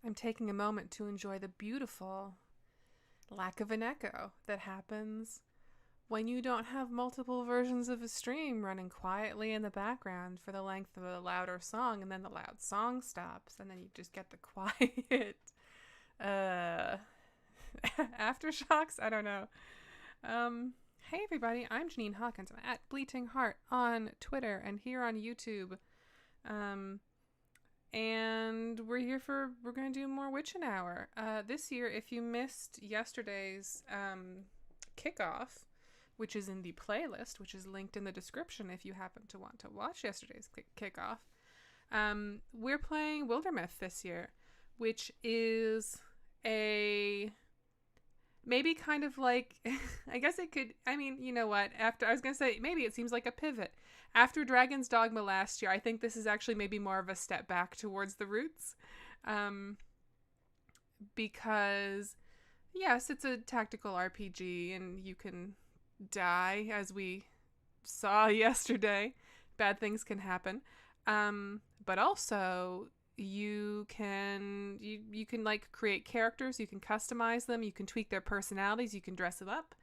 I'm taking a moment to enjoy the beautiful lack of an echo that happens when you don't have multiple versions of a stream running quietly in the background for the length of a louder song, and then the loud song stops, and then you just get the quiet aftershocks. I don't know. Hey everybody, I'm Janine Hawkins. I'm at Bleating Heart on Twitter and here on YouTube. And we're going to do more Witchin' Hour. This year, if you missed yesterday's kickoff, which is in the playlist, which is linked in the description if you happen to want to watch yesterday's kickoff, we're playing Wildermyth this year, which is maybe kind of like, I guess it could, I mean, you know what, I was going to say, maybe it seems like a pivot. After Dragon's Dogma last year, I think this is actually maybe more of a step back towards the roots. Because, yes, it's a tactical RPG, and you can die, as we saw yesterday. Bad things can happen. But also, you can like create characters, you can customize them, you can tweak their personalities, you can dress them up,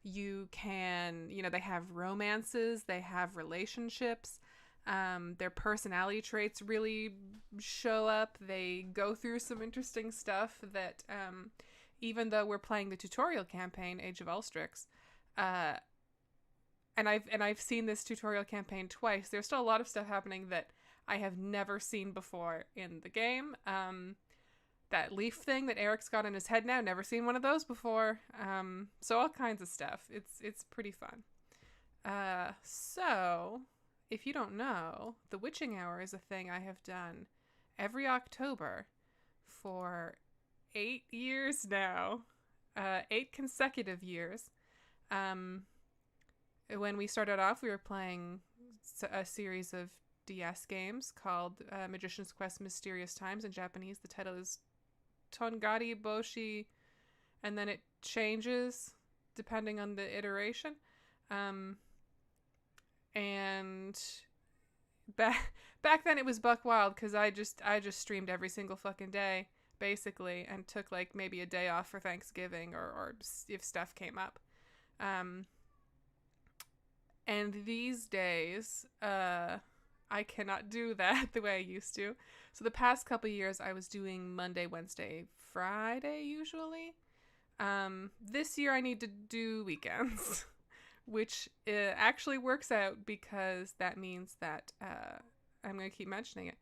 you can, they have romances, they have relationships, their personality traits really show up. They go through some interesting stuff that even though we're playing the tutorial campaign, Age of Ulstrix, and I've seen this tutorial campaign twice, there's still a lot of stuff happening that I have never seen before in the game. That leaf thing that Eric's got in his head now, never seen one of those before. So all kinds of stuff. It's pretty fun. So, if you don't know, the Witching Hour is a thing I have done every October for 8 years now. 8 consecutive years. When we started off, we were playing a series of DS games called Magician's Quest Mysterious Times. In Japanese, the title is Tongari Boshi, and then it changes depending on the iteration. And back then it was buck wild because I just streamed every single fucking day. basically, and took like maybe a day off for Thanksgiving or if stuff came up. And these days, I cannot do that the way I used to. So the past couple years, I was doing Monday, Wednesday, Friday usually. This year I need to do weekends, which actually works out because that means that I'm going to keep mentioning it.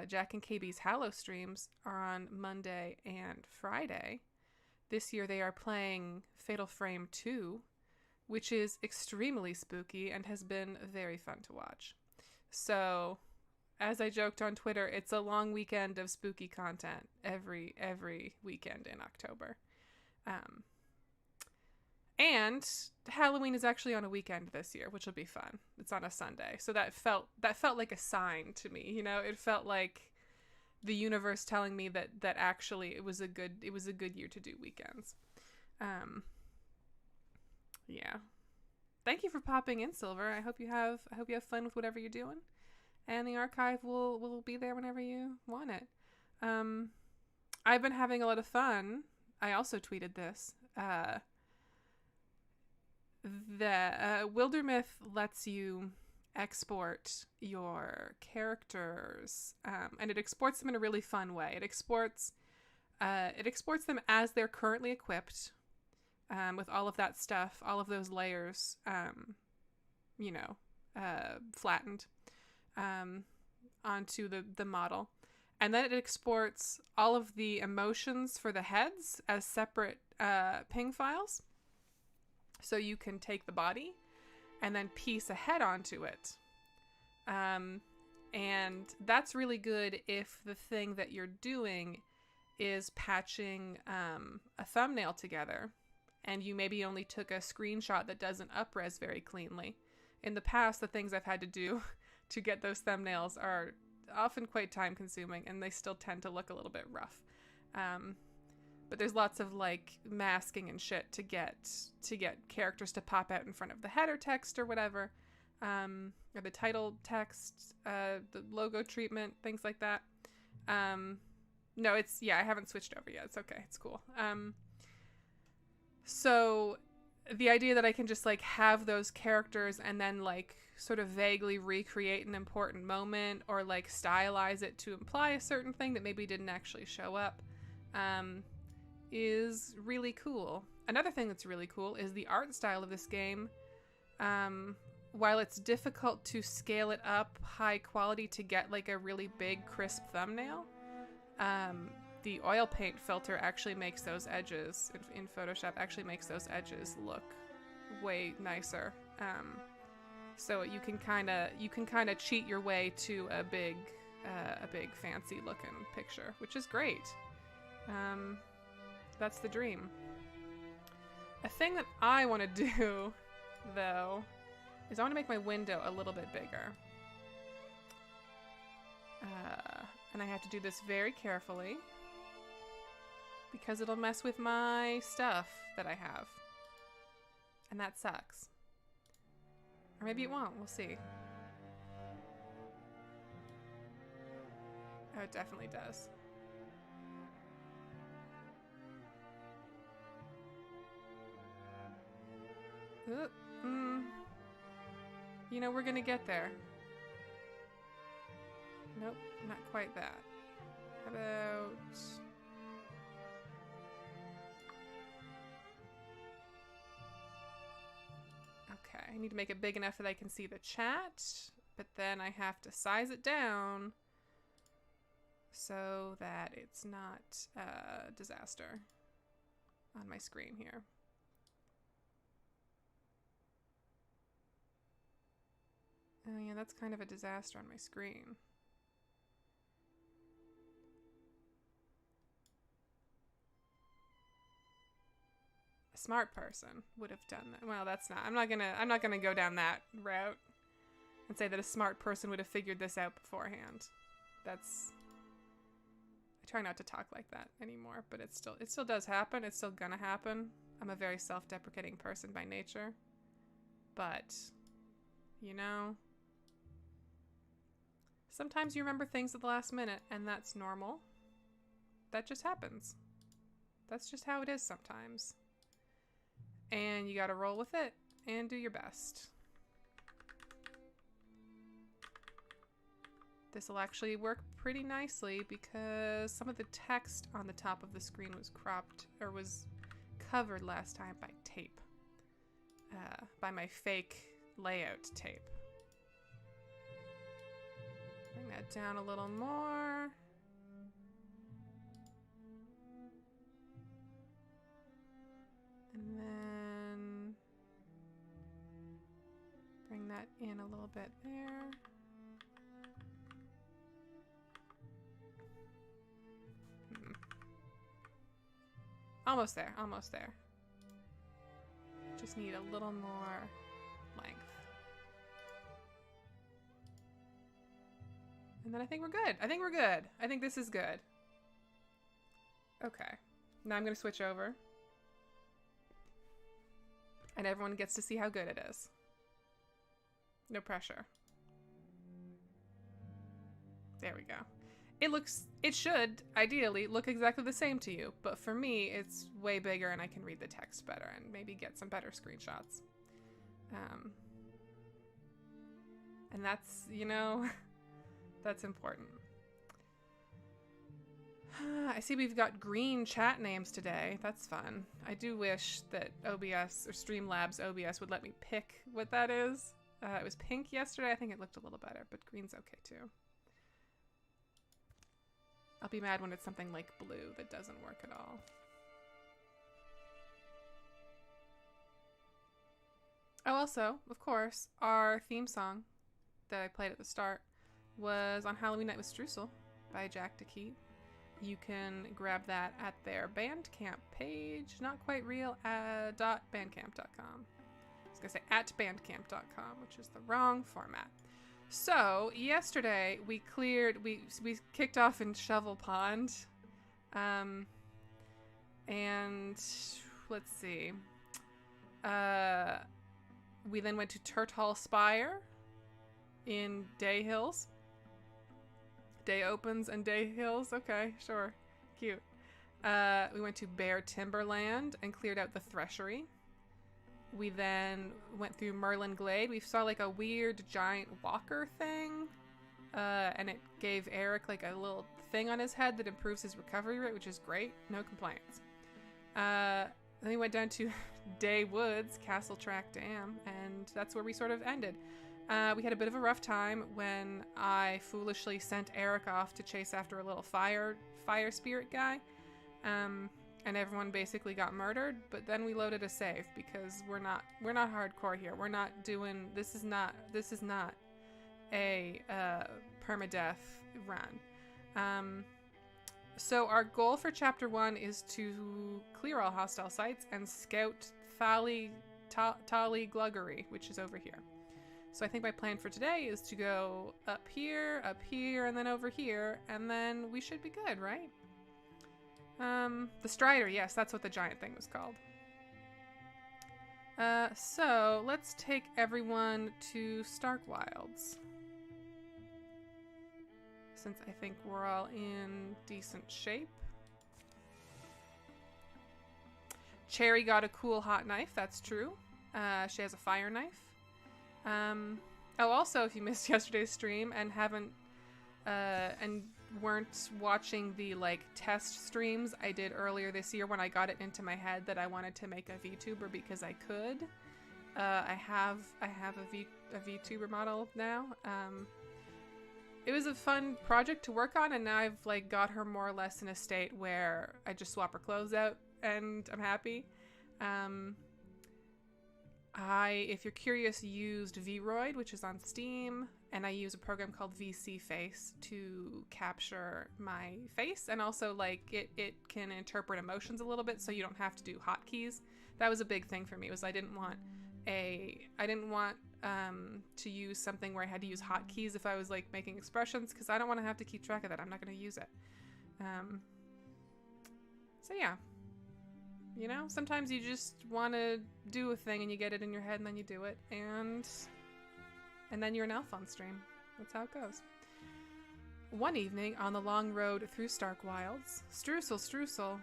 Jack and KB's Hallow streams are on Monday and Friday. This year they are playing Fatal Frame 2, which is extremely spooky and has been very fun to watch. So, as I joked on Twitter, it's a long weekend of spooky content every weekend in October. And Halloween is actually on a weekend this year, which will be fun. It's on a Sunday. So that felt like a sign to me, you know? It felt like the universe telling me that actually it was a good year to do weekends. Yeah. Thank you for popping in, Silver. I hope you have fun with whatever you're doing. And the archive will be there whenever you want it. I've been having a lot of fun. I also tweeted this. Wildermyth lets you export your characters, and it exports them in a really fun way. It exports them as they're currently equipped, with all of that stuff, all of those layers, flattened onto the model. And then it exports all of the emotions for the heads as separate ping files. So you can take the body and then piece a head onto it. And that's really good if the thing that you're doing is patching a thumbnail together and you maybe only took a screenshot that doesn't upres very cleanly. In the past, the things I've had to do to get those thumbnails are often quite time consuming, and they still tend to look a little bit rough. But there's lots of like masking and shit to get characters to pop out in front of the header text or whatever, or the title text, the logo treatment, things like that. No, I haven't switched over yet. It's okay. It's cool. So the idea that I can just like have those characters and then like sort of vaguely recreate an important moment or like stylize it to imply a certain thing that maybe didn't actually show up, is really cool. Another thing that's really cool is the art style of this game. While it's difficult to scale it up high quality to get like a really big crisp thumbnail, the oil paint filter actually makes those edges in Photoshop actually makes those edges look way nicer. So you can kind of cheat your way to a big fancy looking picture, which is great. That's the dream. A thing that I want to do, though, is I want to make my window a little bit bigger. And I have to do this very carefully because it'll mess with my stuff that I have. And that sucks. Or maybe it won't. We'll see. Oh, it definitely does. You know, we're gonna get there. Nope, not quite that. How about... Okay, I need to make it big enough that I can see the chat, but then I have to size it down so that it's not a disaster on my screen here. Oh yeah, that's kind of a disaster on my screen. A smart person would have done that. Well, that's not. I'm not gonna go down that route and say that a smart person would have figured this out beforehand. That's... I try not to talk like that anymore, but it still does happen. It's still gonna happen. I'm a very self-deprecating person by nature. But, you know, sometimes you remember things at the last minute, and that's normal. that just happens. That's just how it is sometimes. And you gotta roll with it and do your best. This will actually work pretty nicely because some of the text on the top of the screen was cropped or was covered last time by tape. By my fake layout tape. Bring that down a little more. And then bring that in a little bit there. Almost there, almost there. Just need a little more length. And then I think we're good. I think we're good. I think this is good. Okay. Now I'm going to switch over. And everyone gets to see how good it is. No pressure. There we go. It should, ideally, look exactly the same to you, but for me, it's way bigger and I can read the text better and maybe get some better screenshots. And that's, you know, that's important. I see we've got green chat names today. That's fun. I do wish that OBS or Streamlabs OBS would let me pick what that is. It was pink yesterday. I think it looked a little better, but green's okay too. I'll be mad when it's something like blue that doesn't work at all. Oh, also, of course, our theme song that I played at the start was on Halloween Night with Streusel by Jack de Quidt. You can grab that at their Bandcamp page, not quite real, .bandcamp.com. I was gonna say at bandcamp.com, which is the wrong format. So yesterday we kicked off in Shovel Pond, and let's see, we then went to Turtle Spire in Day Hills. Day opens and Day Hills. Okay, sure, cute. We went to Bare Timberland and cleared out the Threshery. We then went through Merlin Glade. We saw like a weird giant walker thing. And it gave Eric like a little thing on his head that improves his recovery rate, which is great. No complaints. Then we went down to Day Woods, Castle Track Dam, and that's where we sort of ended. We had a bit of a rough time when I foolishly sent Eric off to chase after a little fire spirit guy. And everyone basically got murdered, but then we loaded a save because we're not hardcore here. We're not doing this is not a permadeath run. So our goal for chapter 1 is to clear all hostile sites and scout Thali Gluggery, which is over here. So I think my plan for today is to go up here, and then over here, and then we should be good, right? The Strider, yes, that's what the giant thing was called. So let's take everyone to Stark Wilds. Since I think we're all in decent shape. Cherry got a cool hot knife, that's true. She has a fire knife. Oh, also, if you missed yesterday's stream and haven't, and weren't watching the like test streams I did earlier this year when I got it into my head that I wanted to make a VTuber because I could. I have a VTuber model now. It was a fun project to work on, and now I've like got her more or less in a state where I just swap her clothes out and I'm happy. If you're curious, used Vroid, which is on Steam, and I use a program called VC Face to capture my face, and also like it can interpret emotions a little bit, so you don't have to do hotkeys. That was a big thing for me. Was I didn't want to use something where I had to use hotkeys if I was like making expressions, because I don't want to have to keep track of that. I'm not going to use it. So yeah. You know, sometimes you just want to do a thing and you get it in your head and then you do it, and then you're an elf on stream. That's how it goes. One evening on the long road through Stark Wilds, Streusel, Streusel.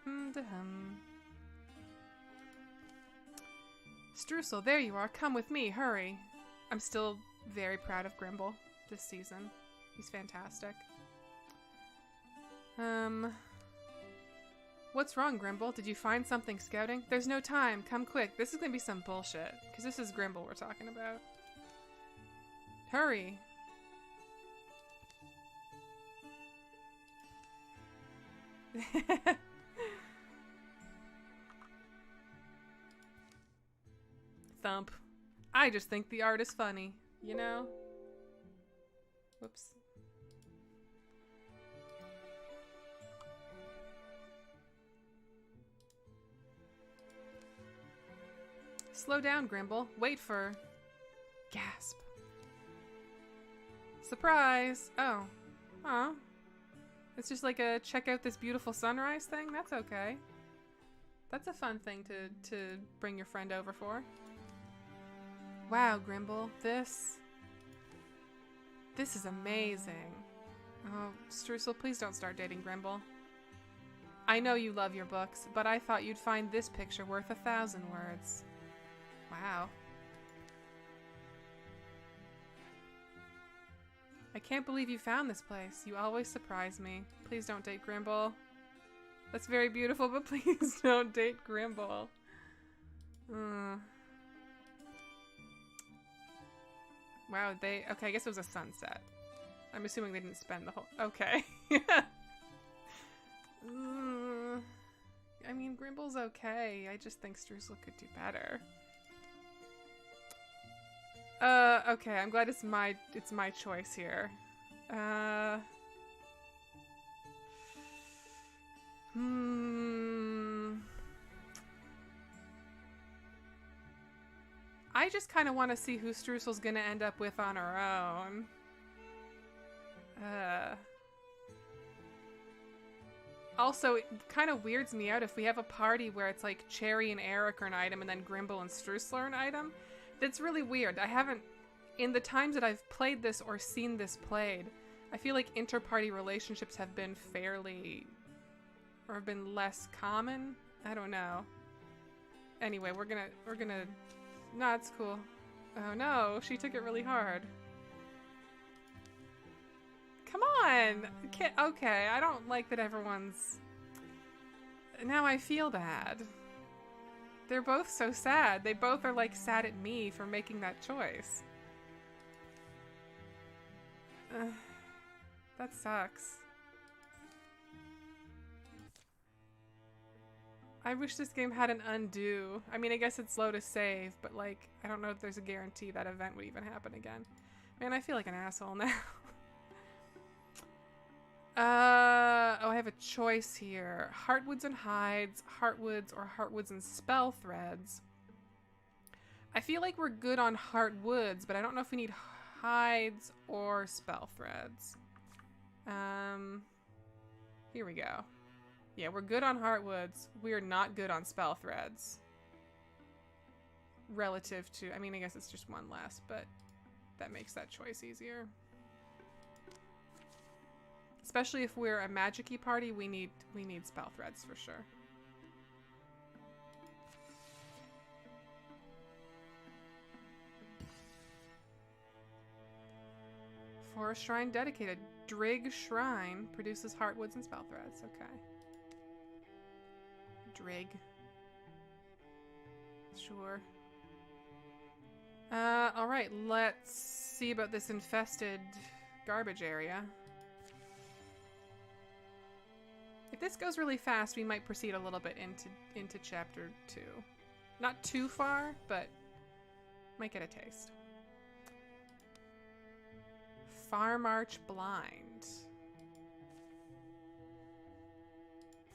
Hum-de-hum. Streusel, there you are. Come with me. Hurry. I'm still very proud of Grimble this season. He's fantastic. What's wrong, Grimble? Did you find something scouting? There's no time. Come quick. This is gonna be some bullshit. Because this is Grimble we're talking about. Hurry. Thump. I just think the art is funny, you know? Whoops. Slow down, Grimble. Wait for... Gasp. Surprise! Oh. Aw. It's just like a check out this beautiful sunrise thing? That's okay. That's a fun thing to bring your friend over for. Wow, Grimble. This is amazing. Oh, Streusel, please don't start dating Grimble. I know you love your books, but I thought you'd find this picture worth 1,000 words. Wow. I can't believe you found this place. You always surprise me. Please don't date Grimble. That's very beautiful, but please don't date Grimble. Wow, okay, I guess it was a sunset. I'm assuming they didn't spend the whole... Okay. I mean, Grimble's okay. I just think Streusel could do better. Okay, I'm glad it's my choice here. I just kind of want to see who Streusel's gonna end up with on her own. Also, it kind of weirds me out if we have a party where it's like Cherry and Eric are an item and then Grimble and Streusel are an item. That's really weird. I haven't, in the times that I've played this or seen this played, I feel like inter-party relationships have been fairly, or have been less common. I don't know. Anyway, we're gonna, no, it's cool. Oh no, she took it really hard. Come on! Okay, I don't like that everyone's... Now I feel bad. They're both so sad. They both are like sad at me for making that choice. That sucks. I wish this game had an undo. I mean, I guess it's slow to save, but like, I don't know if there's a guarantee that event would even happen again. Man, I feel like an asshole now. Oh, I have a choice here. Heartwoods and Hides, Heartwoods, or Heartwoods and Spell Threads. I feel like we're good on Heartwoods, but I don't know if we need Hides or Spell Threads. Here we go. Yeah, we're good on Heartwoods. We are not good on Spell Threads. Relative to, I mean, I guess it's just one less, but that makes that choice easier. Especially if we're a magic-y party, we need spell threads for sure. Forest Shrine dedicated. Drig Shrine produces heartwoods and spell threads. Okay. Drig. Sure. Alright, let's see about this infested garbage area. If this goes really fast, we might proceed a little bit into chapter 2. Not too far, but might get a taste. Farm Arch Blind.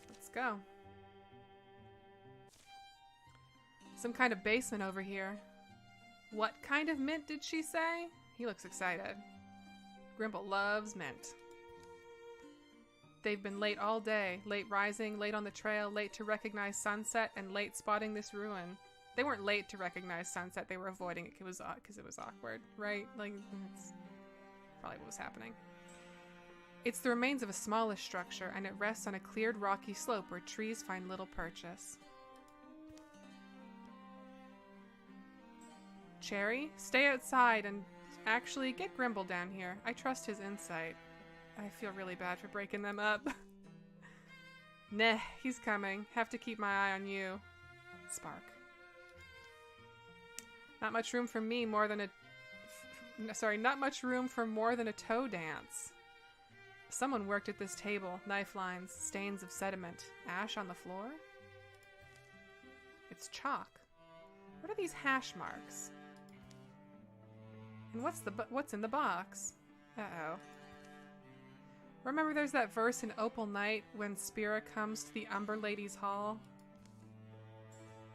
Let's go. Some kind of basement over here. What kind of mint did she say? He looks excited. Grimble loves mint. They've been late all day. Late rising, late on the trail, late to recognize sunset, and late spotting this ruin. They weren't late to recognize sunset. They were avoiding it because it was awkward, right? Like, that's probably what was happening. It's the remains of a smallish structure, and it rests on a cleared rocky slope where trees find little purchase. Cherry, stay outside and actually get Grimble down here. I trust his insight. I feel really bad for breaking them up. Nah, he's coming. Have to keep my eye on you. Spark. Not much room for me more than a... not much room for more than a toe dance. Someone worked at this table. Knife lines, stains of sediment. Ash on the floor? It's chalk. What are these hash marks? And what's in the box? Uh-oh. Remember there's that verse in Opal Night when Spira comes to the Umber Lady's Hall?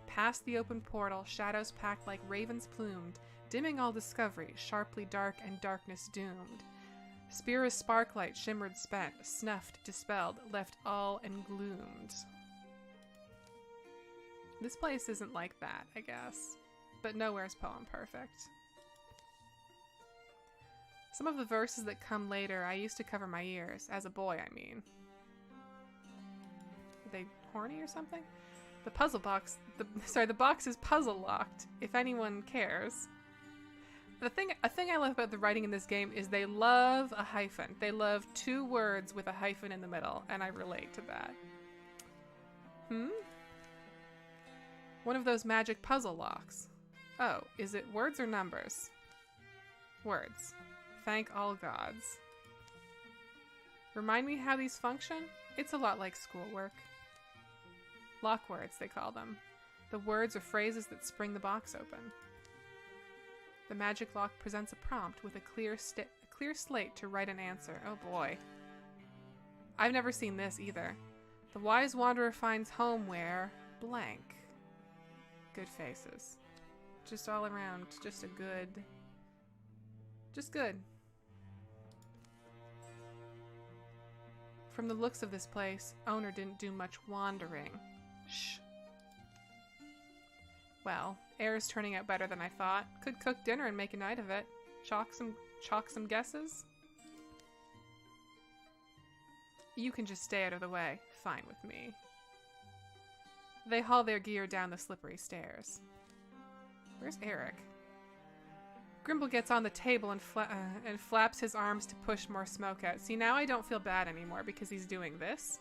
Past the open portal, shadows packed like ravens plumed, dimming all discovery, sharply dark and darkness doomed. Spira's sparklight shimmered spent, snuffed, dispelled, left all engloomed. This place isn't like that, I guess. But nowhere's poem perfect. Some of the verses that come later, I used to cover my ears. As a boy, I mean. Are they horny or something? The puzzle box... the box is puzzle locked, if anyone cares. A thing I love about the writing in this game is they love a hyphen. They love 2 words with a hyphen in the middle, and I relate to that. One of those magic puzzle locks. Oh, is it words or numbers? Words. Thank all gods. Remind me how these function? It's a lot like schoolwork. Lock words, they call them. The words or phrases that spring the box open. The magic lock presents a prompt with a clear slate to write an answer. Oh boy. I've never seen this either. The wise wanderer finds home where... blank. Good faces. Just all around, just a good... just good. From the looks of this place, owner didn't do much wandering. Shh. Well, air's turning out better than I thought. Could cook dinner and make a night of it. Chalk some guesses? You can just stay out of the way. Fine with me. They haul their gear down the slippery stairs. Where's Eric? Grimble gets on the table and flaps his arms to push more smoke out. See, now I don't feel bad anymore because he's doing this.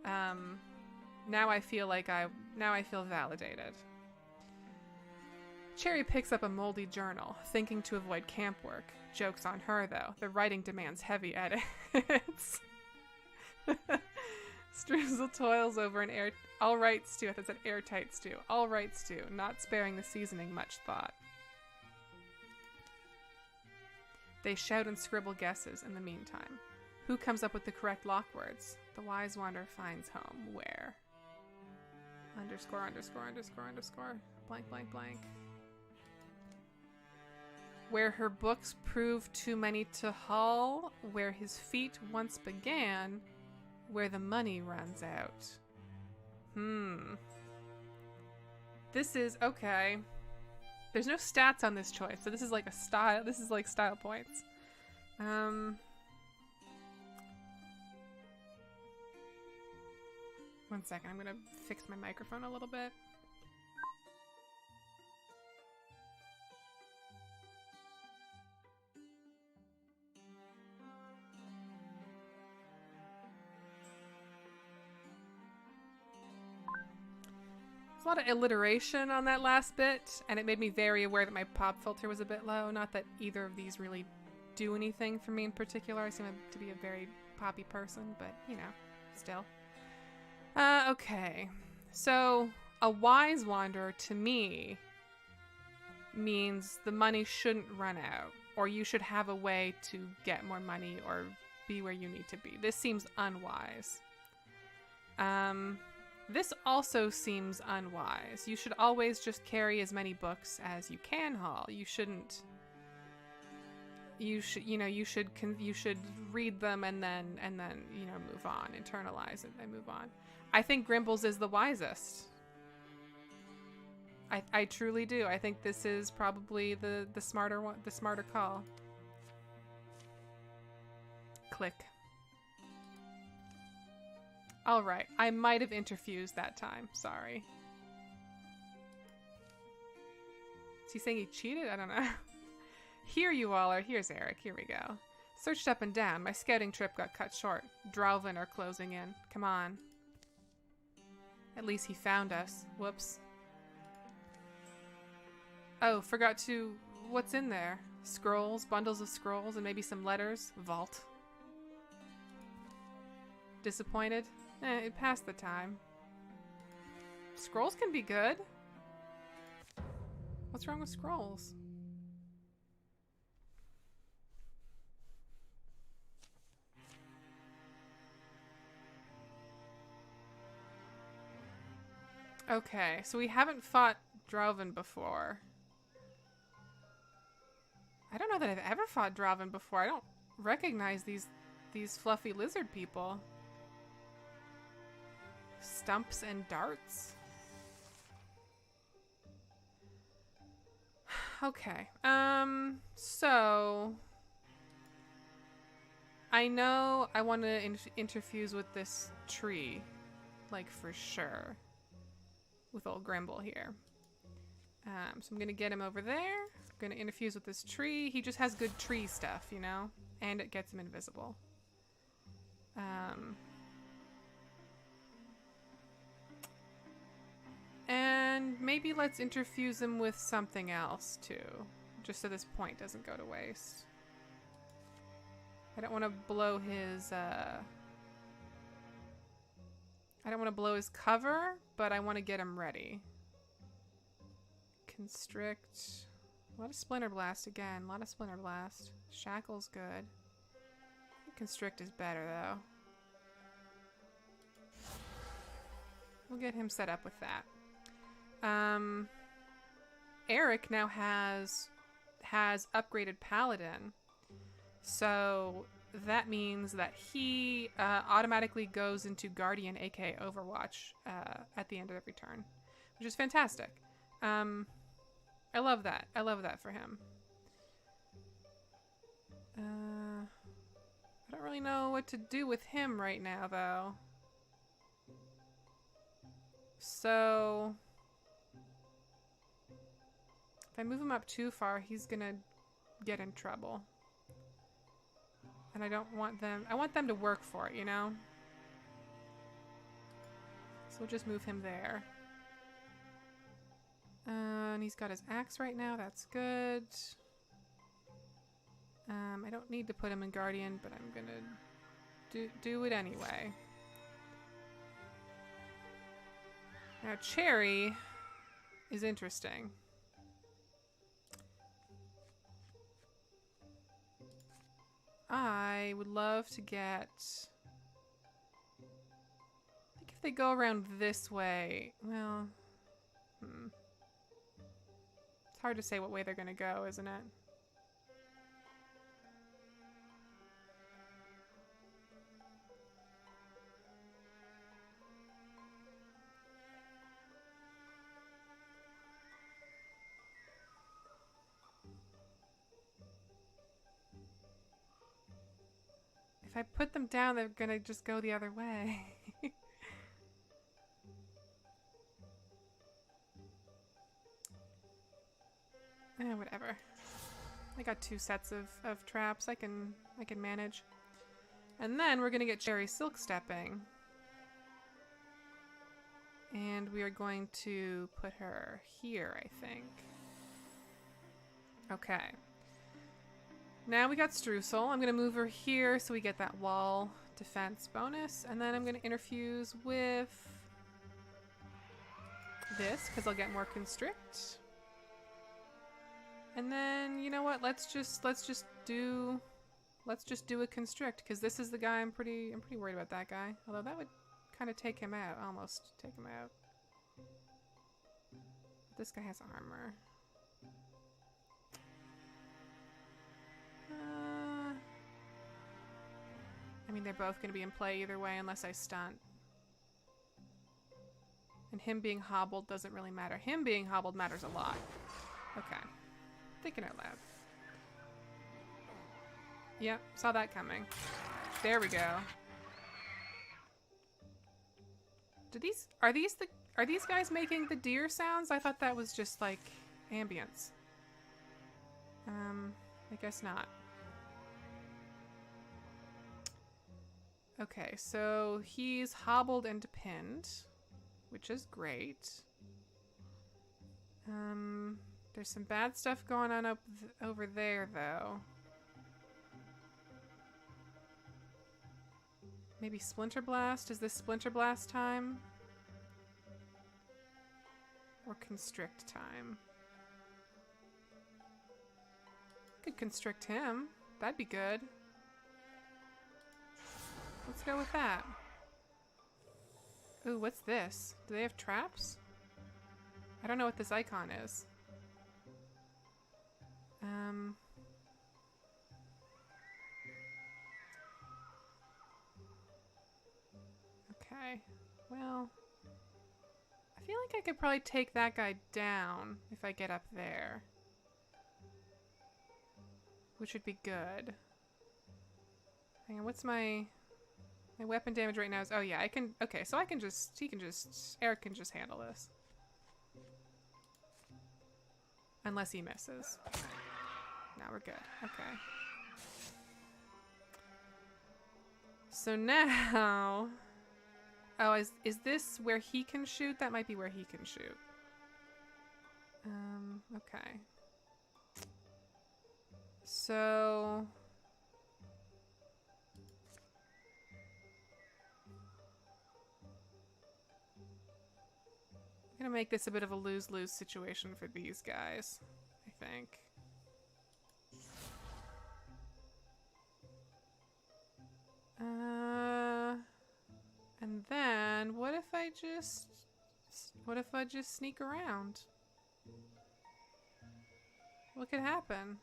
Now I feel validated. Cherry picks up a moldy journal, thinking to avoid camp work. Joke's on her, though. The writing demands heavy edits. Streusel toils over an all right stew. I thought it said airtight stew. All right stew, not sparing the seasoning much thought. They shout and scribble guesses in the meantime. Who comes up with the correct lock words? The wise wanderer finds home where? Underscore, underscore, underscore, underscore. Blank, blank, blank. Where her books prove too many to haul. Where his feet once began. Where the money runs out. This is, okay. There's no stats on this choice, so this is like a style. This is like style points. One second, I'm gonna fix my microphone a little bit. There's a lot of alliteration on that last bit, and it made me very aware that my pop filter was a bit low. Not that either of these really do anything for me in particular. I seem to be a very poppy person, but, you know, still. Okay. So, a wise wanderer, to me, means the money shouldn't run out, or you should have a way to get more money or be where you need to be. This seems unwise. This also seems unwise. You should always just carry as many books as you can haul. You shouldn't. You should read them and then move on, internalize it and move on. I think Grimble's is the wisest. I truly do. I think this is probably the smarter one, the smarter call. Click. Alright, I might have interfused that time. Sorry. Is he saying he cheated? I don't know. Here you all are. Here's Eric. Here we go. Searched up and down. My scouting trip got cut short. Drauven are closing in. Come on. At least he found us. Whoops. Oh, forgot to... What's in there? Scrolls, bundles of scrolls, and maybe some letters. Vault. Disappointed? It passed the time. Scrolls can be good. What's wrong with scrolls? Okay, so we haven't fought Drauven before. I don't know that I've ever fought Drauven before. I don't recognize these fluffy lizard people. Stumps and darts. Okay. So I know I want to interfuse with this tree, like for sure, with old Grimble here. So I'm gonna get him over there. I'm gonna interfuse with this tree. He just has good tree stuff, you know, and it gets him invisible. And maybe let's interfuse him with something else too, just so this point doesn't go to waste. I don't want to blow his I don't want to blow his cover, but I want to get him ready. Constrict. A lot of Splinter Blast again. A lot of Splinter Blast. Shackle's good. Constrict is better though. We'll get him set up with that. Eric now has upgraded Paladin, so that means that he automatically goes into Guardian, aka Overwatch, at the end of every turn, which is fantastic. I love that. I love that for him. I don't really know what to do with him right now, though. So if I move him up too far, he's gonna get in trouble. And I don't want them... I want them to work for it, you know? So we'll just move him there. And he's got his axe right now. That's good. I don't need to put him in Guardian, but I'm gonna do it anyway. Now, Cherry is interesting. I would love to get... I think if they go around this way... Well... It's hard to say what way they're gonna go, isn't it? If I put them down, they're gonna just go the other way. Whatever. I got 2 sets of traps I can manage. And then we're gonna get Cherry Silk Stepping. And we are going to put her here, I think. Okay. Now we got Streusel. I'm going to move her here so we get that wall defense bonus. And then I'm going to interfuse with this because I'll get more constrict. And then, you know what? Let's just do a constrict because this is the guy I'm pretty worried about that guy. Although that would kind of take him out, almost take him out. This guy has armor. I mean, they're both going to be in play either way unless I stunt. And him being hobbled doesn't really matter. Him being hobbled matters a lot. Okay. Thinking out loud. Yep, saw that coming. There we go. Are these guys making the deer sounds? I thought that was just like ambience. I guess not. Okay, so he's hobbled and pinned, which is great. There's some bad stuff going on over there, though. Maybe Splinter Blast? Is this Splinter Blast time? Or Constrict time? Could Constrict him. That'd be good. Let's go with that. Ooh, what's this? Do they have traps? I don't know what this icon is. Okay. Well, I feel like I could probably take that guy down if I get up there. Which would be good. Hang on, what's my weapon damage right now is, oh yeah, I can, okay, so Eric can just handle this. Unless he misses. Now we're good, okay. So now, oh, is this where he can shoot? That might be where he can shoot. Okay. So... I'm gonna make this a bit of a lose-lose situation for these guys, I think. And then what if I just sneak around? What could happen?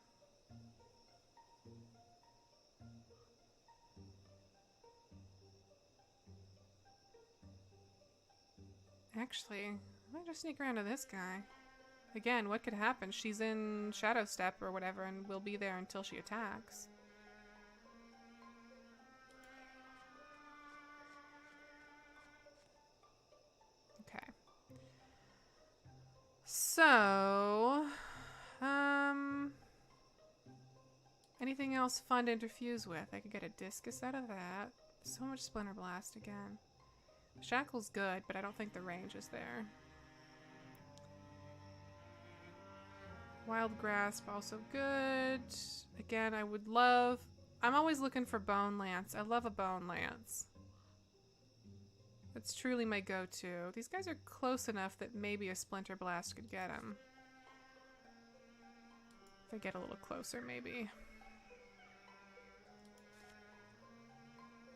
Actually, I might just sneak around to this guy. Again, what could happen? She's in Shadow Step or whatever, and we'll be there until she attacks. Okay. So, anything else fun to interfuse with? I could get a Discus out of that. So much Splinter Blast again. Shackle's good, but I don't think the range is there. Wild Grasp, also good. Again, I'm always looking for Bone Lance. I love a Bone Lance. That's truly my go-to. These guys are close enough that maybe a Splinter Blast could get him. If I get a little closer, maybe.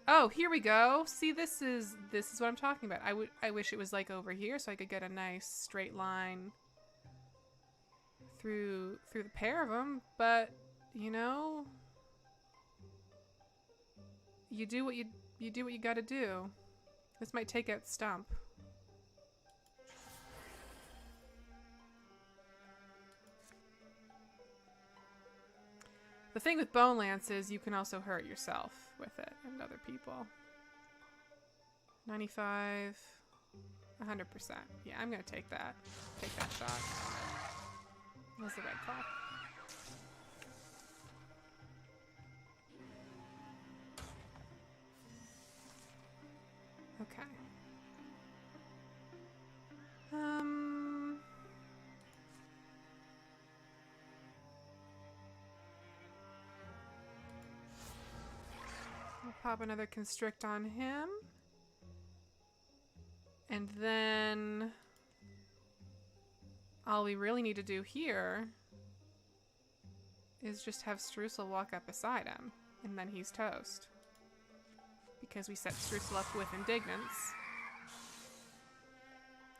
Oh, here we go. See, this is what I'm talking about. I wish it was like over here so I could get a nice straight line through the pair of them, but you know, you do what you got to do. This might take out Stump. The thing with Bone Lance is you can also hurt yourself with it and other people. 95, 100%. Yeah, I'm gonna take that. Take that shot. That was the red call. Okay. I'll pop another Constrict on him. And then all we really need to do here is just have Streusel walk up beside him, and then he's toast. Because we set Streusel up with Indignance.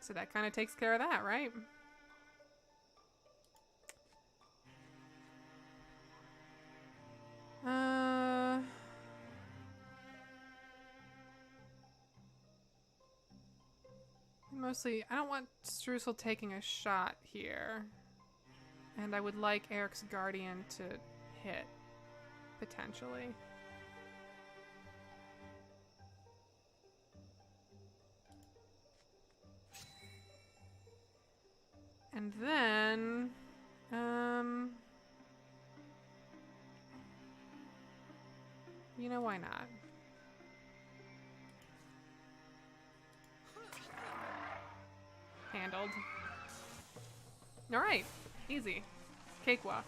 So that kind of takes care of that, right? Mostly, I don't want Streusel taking a shot here. And I would like Eric's Guardian to hit, potentially. And then, you know, why not? Handled. All right, easy. Cakewalk.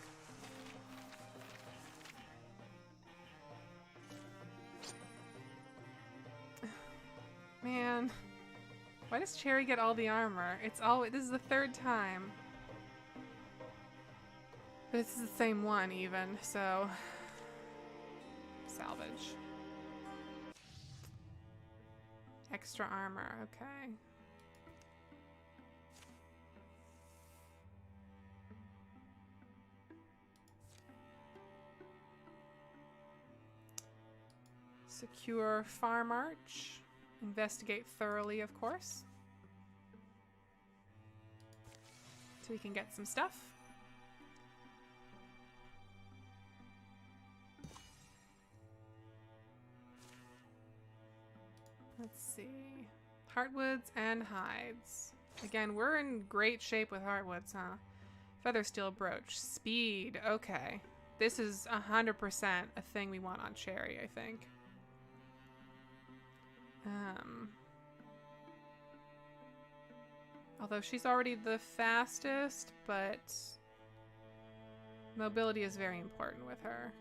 Man, why does Cherry get all the armor? This is the third time. But this is the same one even, so salvage. Extra armor, okay. Secure farm arch. Investigate thoroughly, of course. So we can get some stuff. Let's see. Heartwoods and hides. Again, we're in great shape with heartwoods, huh? Feathersteel brooch. Speed. Okay. This is 100% a thing we want on Cherry, I think. Although she's already the fastest, but mobility is very important with her.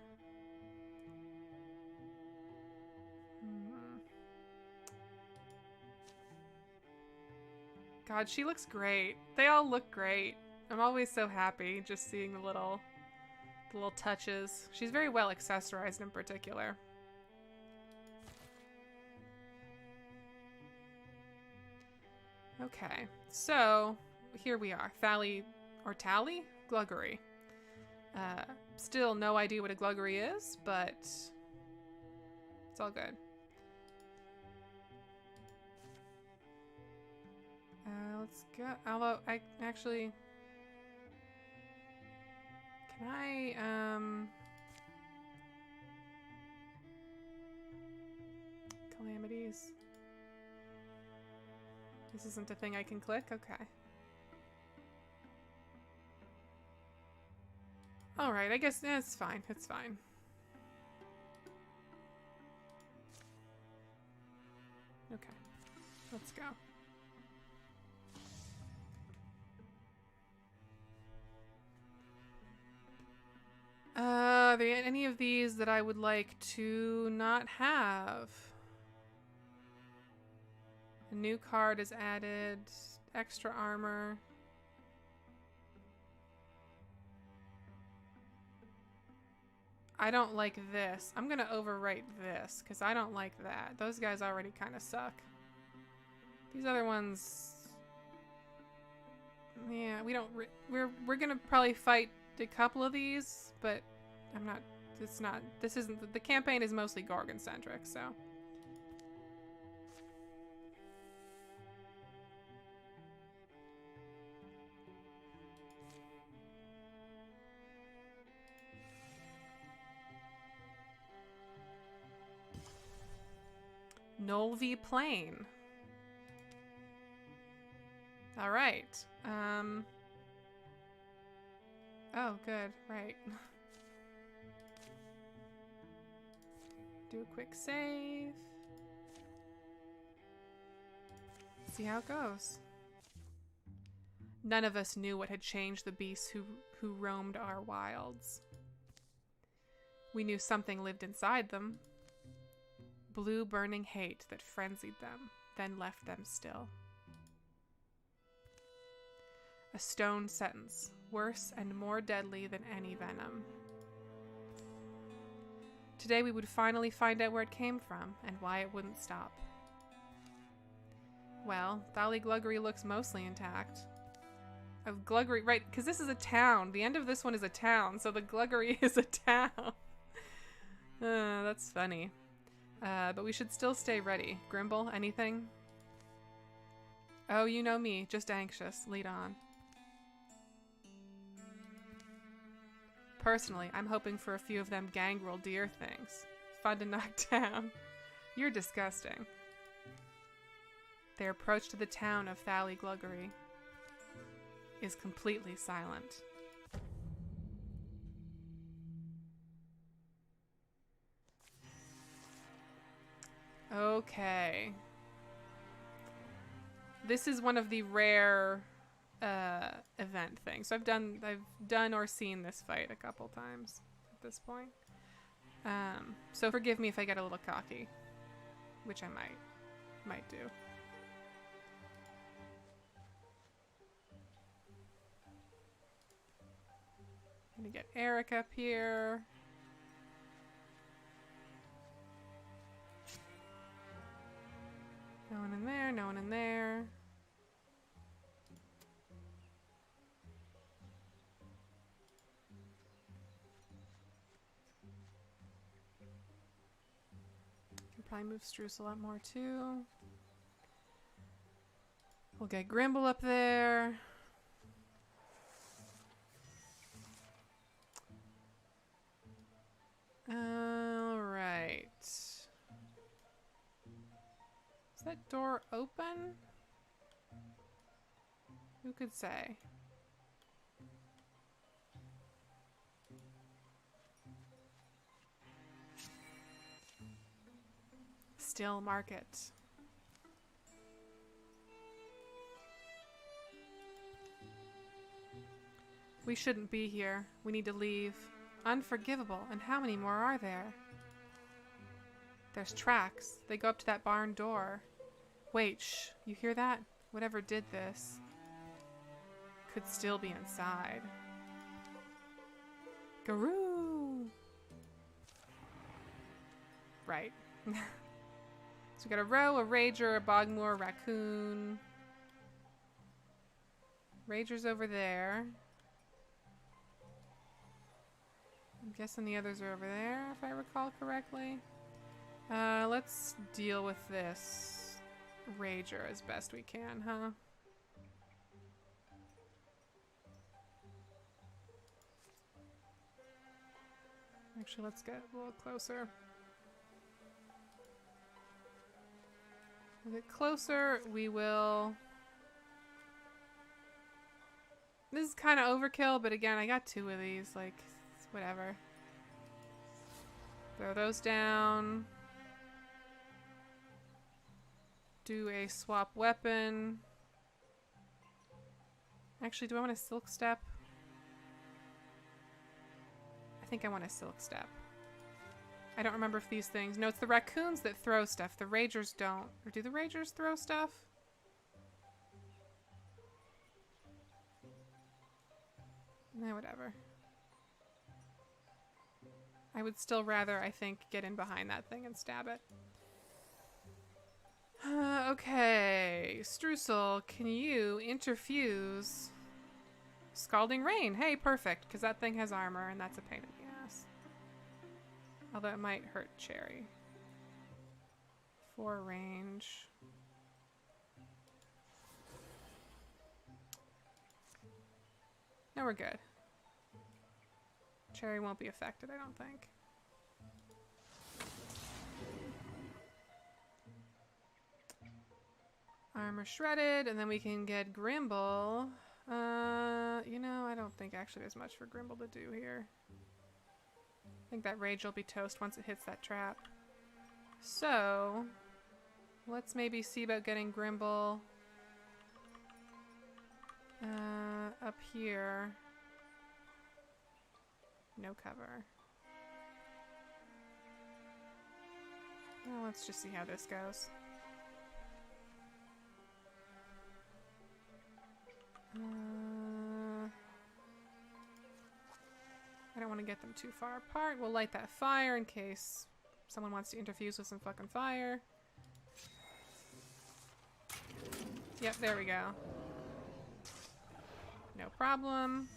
God, she looks great. They all look great. I'm always so happy just seeing the little touches. She's very well accessorized in particular. Okay, so here we are. Thali, or Thali? Gluggery. Still no idea what a Gluggery is, but it's all good. Let's go. Although, can I, calamities. This isn't a thing I can click? Okay. Alright, I guess it's fine. It's fine. Okay. Let's go. Are there any of these that I would like to not have? A new card is added. Extra armor. I don't like this. I'm gonna overwrite this because I don't like that. Those guys already kind of suck. These other ones, yeah, we don't. We're gonna probably fight a couple of these, but I'm not. It's not. This isn't. The campaign is mostly Gorgon centric, so. Nolvi Plain. All right. Oh, good. Right. Do a quick save. See how it goes. None of us knew what had changed the beasts who roamed our wilds. We knew something lived inside them. Blue burning hate that frenzied them, then left them still. A stone sentence, worse and more deadly than any venom. Today we would finally find out where it came from and why it wouldn't stop. Well, Thali Gluggery looks mostly intact. Of Gluggery, right, because this is a town. The end of this one is a town, so the Gluggery is a town. That's funny. But we should still stay ready. Grimble, anything? Oh, you know me, just anxious. Lead on. Personally, I'm hoping for a few of them gangrel deer things. Fun to knock down. You're disgusting. They approached the town of Thali Gluggery. is completely silent. Okay. This is one of the rare event things. So I've done or seen this fight a couple times at this point. So forgive me if I get a little cocky, which I might do. Gonna get Eric up here. No one in there, no one in there. Can probably move Streusel up more too. We'll get Grimble up there. Alright. Is that door open? Who could say? Still market. We shouldn't be here. We need to leave. Unforgivable. And how many more are there? There's tracks. They go up to that barn door. Wait, shh. You hear that? Whatever did this could still be inside. Garoo! Right. So we got a roe, a rager, a bogmoor, a raccoon. Rager's over there. I'm guessing the others are over there, if I recall correctly. Let's deal with this rager as best we can, huh? Actually, let's get a little closer. We'll get closer, we will... This is kind of overkill, but again, I got two of these, like, whatever. Throw those down. Do a swap weapon. Actually, do I want a silk step? I think I want a silk step. I don't remember if these things... No, it's the raccoons that throw stuff. The ragers don't. Or do the ragers throw stuff? Nah, whatever. I would still rather, I think, get in behind that thing and stab it. Okay. Streusel, can you interfuse Scalding Rain? Hey, perfect, because that thing has armor, and that's a pain in the ass. Although it might hurt Cherry. 4 range. No, we're good. Cherry won't be affected, I don't think. Armor shredded, and then we can get Grimble. You know, I don't think actually there's much for Grimble to do here. I think that rage will be toast once it hits that trap. So, let's maybe see about getting Grimble up here. No cover. Well, let's just see how this goes. I don't want to get them too far apart. We'll light that fire in case someone wants to interfuse with some fucking fire. Yep, there we go. No problem.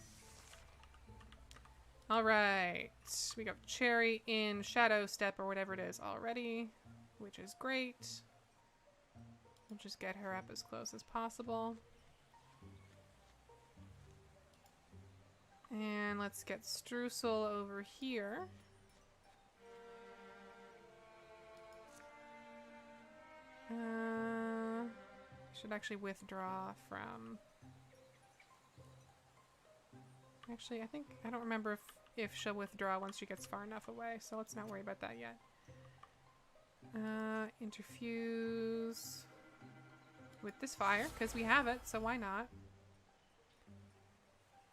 Alright. We got Cherry in Shadow Step or whatever it is already, which is great. We'll just get her up as close as possible. And let's get Streusel over here. Should actually withdraw from Actually, I don't remember if she'll withdraw once she gets far enough away, so let's not worry about that yet. Interfuse with this fire, because we have it, so why not?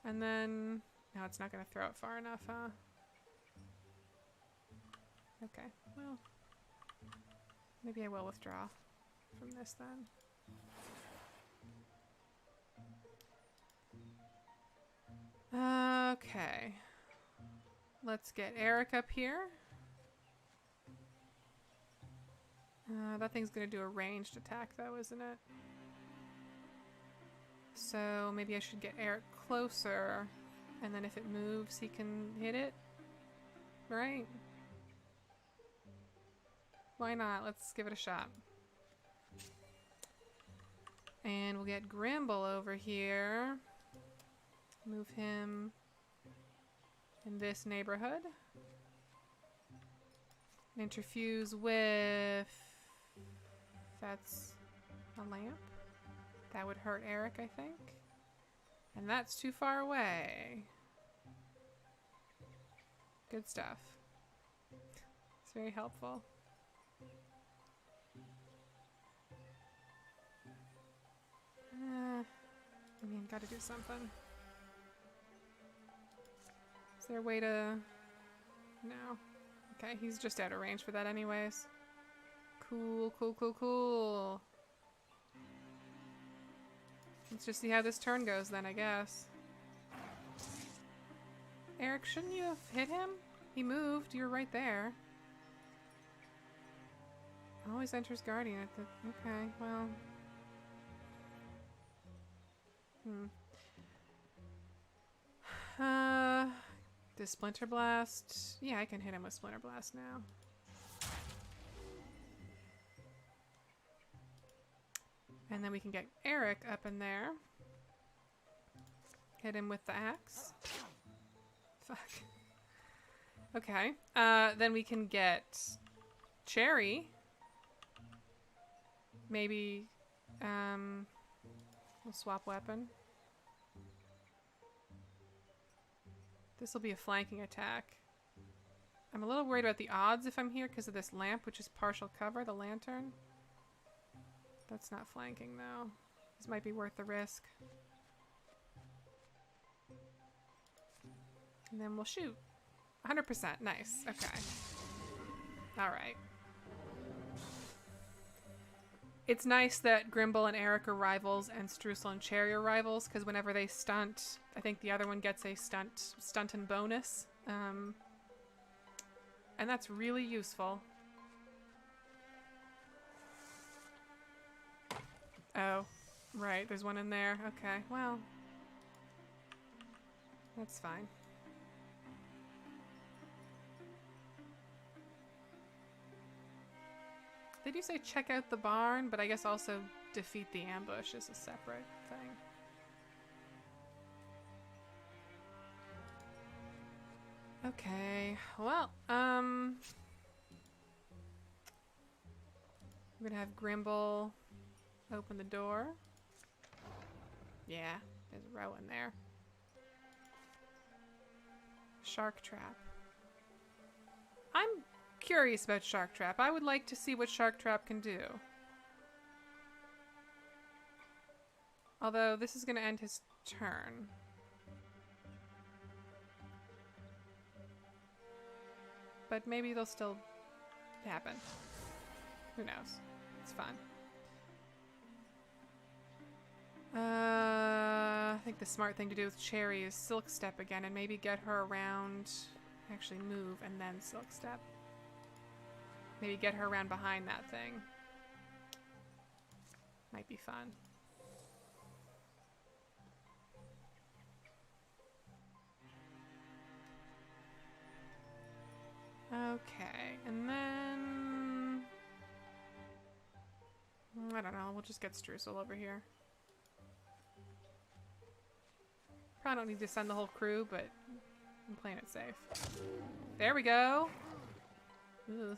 And then... No, it's not going to throw it far enough, huh? Okay, well... Maybe I will withdraw from this then. Okay. Let's get Eric up here. That thing's gonna do a ranged attack though, isn't it? So maybe I should get Eric closer, and then if it moves, he can hit it? Right? Why not? Let's give it a shot. And we'll get Grimble over here. Move him in this neighborhood. Interfuse with... That's a lamp. That would hurt Eric, I think. And that's too far away. Good stuff. It's very helpful. I mean, gotta do something. Is there a way to... No. Okay, he's just out of range for that anyways. Cool, cool, cool, cool. Let's just see how this turn goes then, I guess. Eric, shouldn't you have hit him? He moved, you're right there. Always enters Guardian at the... Okay, well... Does Splinter Blast? Yeah, I can hit him with Splinter Blast now. And then we can get Eric up in there. Hit him with the axe. Fuck. Okay. Then we can get Cherry. Maybe, we'll swap weapon. This will be a flanking attack. I'm a little worried about the odds if I'm here because of this lamp, which is partial cover, the lantern. That's not flanking though. This might be worth the risk. And then we'll shoot. 100%. Nice. Okay. Alright. It's nice that Grimble and Eric are rivals and Streusel and Cherry are rivals, because whenever they stunt, I think the other one gets a stunt and bonus. And that's really useful. Oh, right, there's one in there. Okay, well, that's fine. They do say check out the barn, but I guess also defeat the ambush is a separate thing. Okay, well, I'm gonna have Grimble open the door. Yeah, there's a row in there. Shark Trap. I'm curious about Shark Trap. I would like to see what Shark Trap can do. Although this is going to end his turn. But maybe they'll still happen. Who knows? It's fun. I think the smart thing to do with Cherry is Silk Step again and maybe get her around, actually move and then Silk Step. Maybe get her around behind that thing. Might be fun. Okay, and then... I don't know, we'll just get Streusel over here. Probably don't need to send the whole crew, but I'm playing it safe. There we go! Ugh.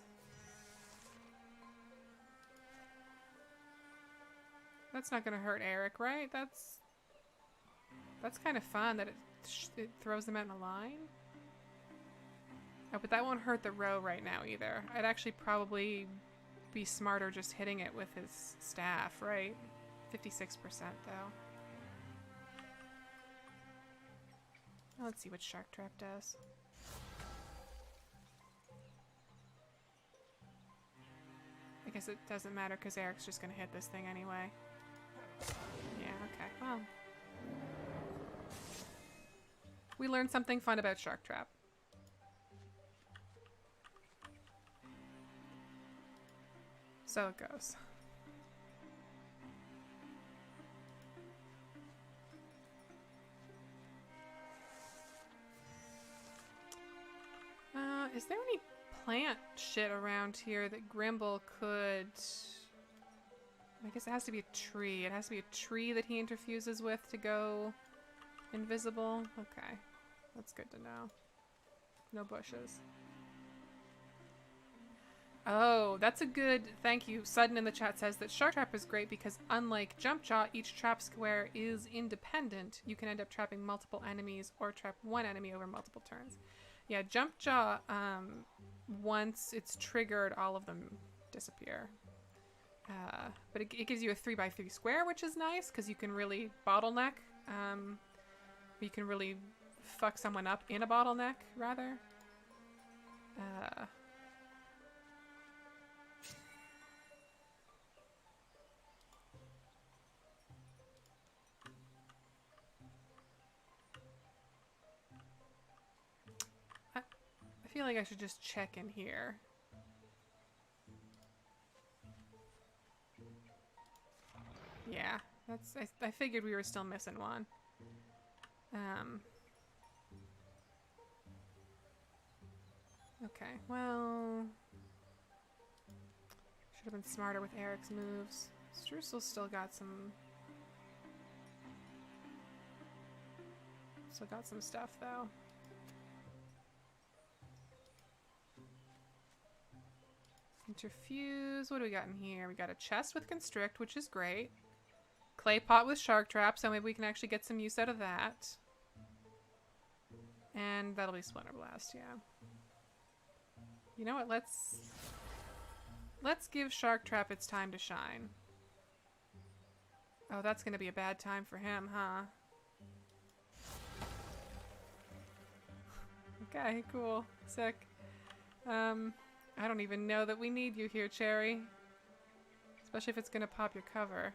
That's not gonna hurt Eric, right? That's That's kind of fun that it throws them out in a line. Oh, but that won't hurt the row right now either. I'd actually probably be smarter just hitting it with his staff, right? 56% though. Now let's see what Shark Trap does. I guess it doesn't matter because Eric's just gonna hit this thing anyway. Yeah, okay, well. We learned something fun about Shark Trap. So it goes. Is there any plant shit around here that Grimble could... I guess it has to be a tree. It has to be a tree that he interfuses with to go invisible. Okay. That's good to know. No bushes. Oh, that's a good... Thank you. Sudden in the chat says that Shark Trap is great because unlike Jump Jaw, each trap square is independent. You can end up trapping multiple enemies or trap one enemy over multiple turns. Yeah, Jump Jaw, once it's triggered, all of them disappear. But it gives you a 3x3 square, which is nice because you can really bottleneck. You can really fuck someone up in a bottleneck, rather. I feel like I should just check in here. Yeah, that's. I figured we were still missing one. Okay, well, should have been smarter with Eric's moves. Streusel's still got some. Still got some stuff though. Interfuse. What do we got in here? We got a chest with Constrict, which is great. Clay pot with Shark Trap, so maybe we can actually get some use out of that. And that'll be Splinter Blast, yeah. You know what? Let's give Shark Trap its time to shine. Oh, that's gonna be a bad time for him, huh? Okay, cool. Sick. I don't even know that we need you here, Cherry. Especially if it's gonna pop your cover.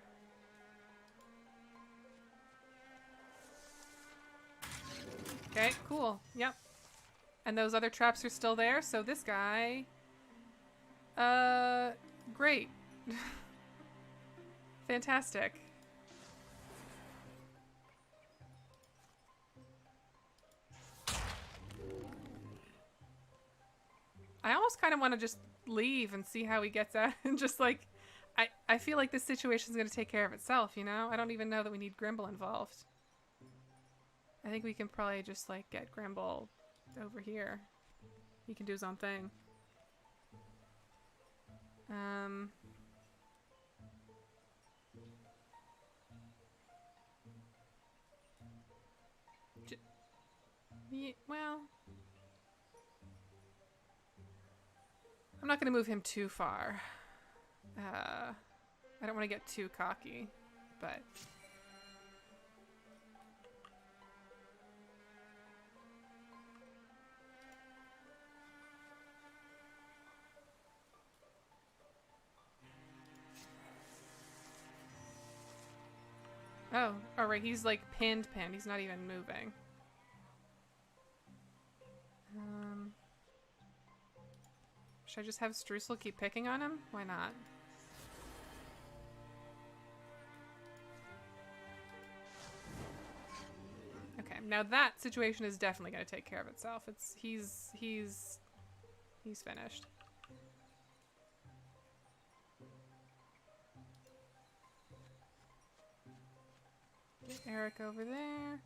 Okay, cool. Yep. And those other traps are still there, so this guy... great. Fantastic. I almost kind of want to just leave and see how he gets out and just like, I feel like this situation's going to take care of itself, you know? I don't even know that we need Grimble involved. I think we can probably just like get Grimble over here. He can do his own thing. Yeah, well... I'm not going to move him too far. I don't want to get too cocky, but... Oh, alright, he's like pinned. He's not even moving. Should I just have Streusel keep picking on him? Why not? Okay, now that situation is definitely going to take care of itself. He's finished. Get Eric over there.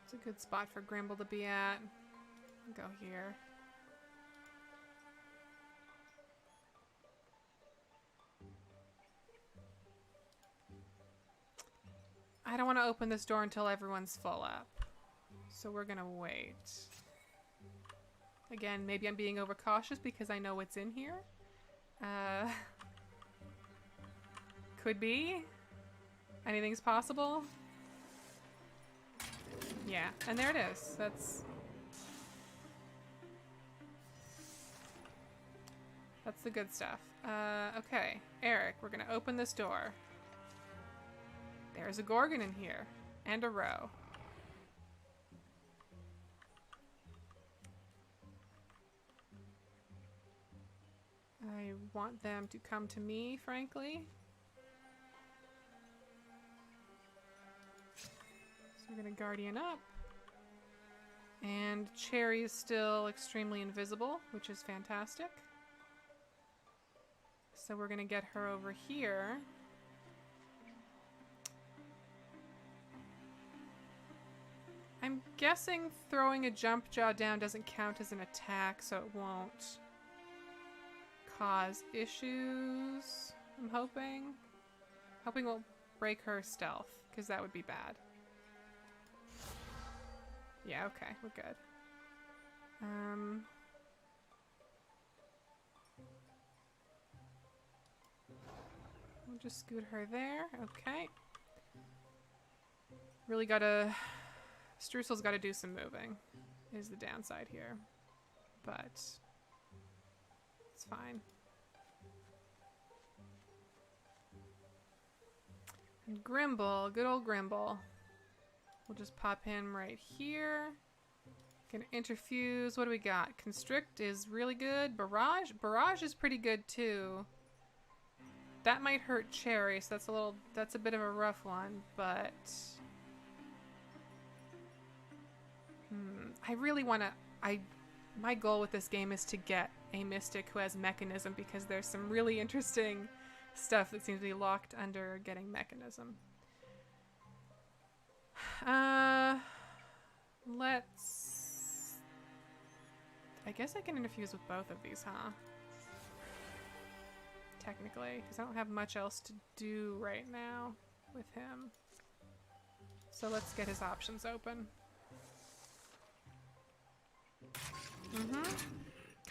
It's a good spot for Grimble to be at. I'll go here. I don't want to open this door until everyone's full up. So we're gonna wait. Again, maybe I'm being overcautious because I know what's in here. Could be. Anything's possible. Yeah, and there it is. That's the good stuff. Okay, Eric, we're gonna open this door. There's a gorgon in here, and a row. I want them to come to me, frankly. So we're gonna guardian up. And Cherry is still extremely invisible, which is fantastic. So we're gonna get her over here. I'm guessing throwing a jump jaw down doesn't count as an attack, so it won't cause issues. I'm hoping. Hoping we'll break her stealth, because that would be bad. Yeah, okay, we're good. We'll just scoot her there. Okay. Really gotta... Streusel's gotta do some moving, is the downside here. But... it's fine. And Grimble, good old Grimble. We'll just pop him right here. Gonna interfuse. What do we got? Constrict is really good. Barrage? Barrage is pretty good too. That might hurt Cherry, so that's a bit of a rough one, but... I really wanna... My goal with this game is to get a Mystic who has Mechanism, because there's some really interesting stuff that seems to be locked under getting Mechanism. Let's... I guess I can interfuse with both of these, huh? Technically, because I don't have much else to do right now with him. So let's get his options open.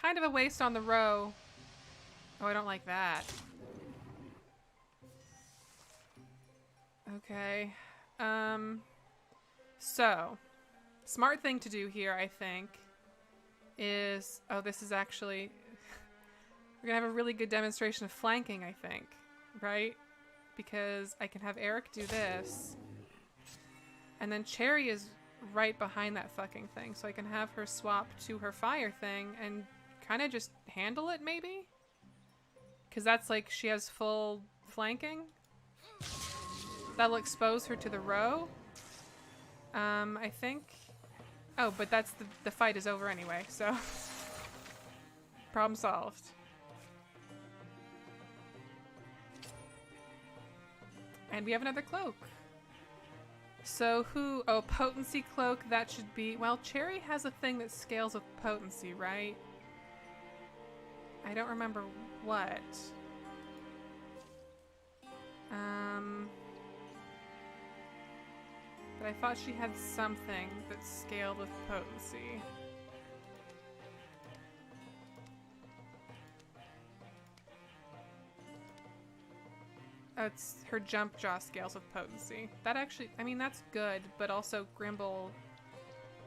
Kind of a waste on the row. Oh, I don't like that. Okay. So, smart thing to do here, I think, is... Oh, this is actually... We're gonna have a really good demonstration of flanking, I think. Right? Because I can have Eric do this. And then Cherry is right behind that fucking thing. So I can have her swap to her fire thing and kind of just handle it, maybe? Because that's like, she has full flanking. That'll expose her to the row. I think... Oh, but that's the fight is over anyway, so... Problem solved. And we have another cloak. So who... Oh, potency cloak, that should be... Well, Cherry has a thing that scales with potency, right? I don't remember what. But I thought she had something that scaled with potency. Oh, it's her jump jaw scales with potency. That actually, I mean, that's good, but also Grimble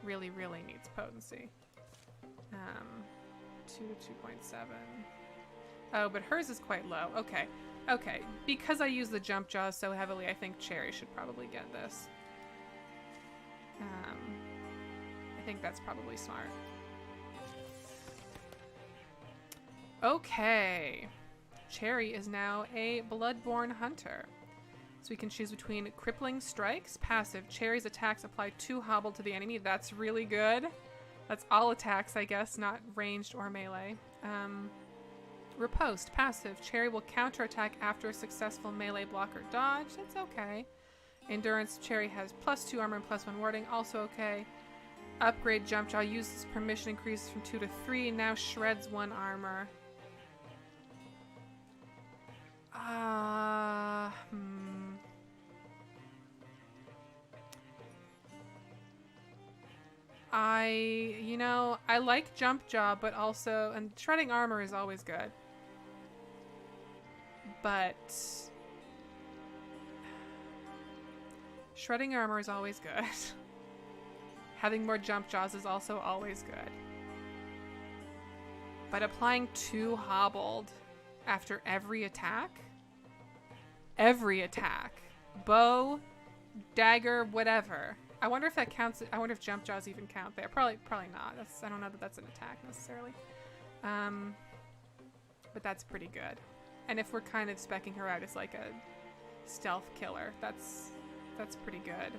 really, really needs potency. 2 to 2.7. Oh, but hers is quite low. Okay. Okay. Because I use the jump jaws so heavily, I think Cherry should probably get this. I think that's probably smart. Okay. Cherry is now a Bloodborne Hunter. So we can choose between Crippling Strikes, passive. Cherry's attacks apply 2 hobble to the enemy. That's really good. That's all attacks, I guess, not ranged or melee. Riposte, passive. Cherry will counterattack after a successful melee block or dodge. That's okay. Endurance, Cherry has +2 armor and +1 warding. Also okay. Upgrade, jump jaw. Uses permission increases from 2 to 3. Now shreds 1 armor. I like jump jaw, but also, and shredding armor is always good. But shredding armor is always good. Having more jump jaws is also always good. But applying 2 hobbled after every attack, bow, dagger, whatever. I wonder if that counts. I wonder if jump jaws even count there. Probably not. I don't know that that's an attack necessarily. But that's pretty good. And if we're kind of specking her out as like a stealth killer, that's pretty good.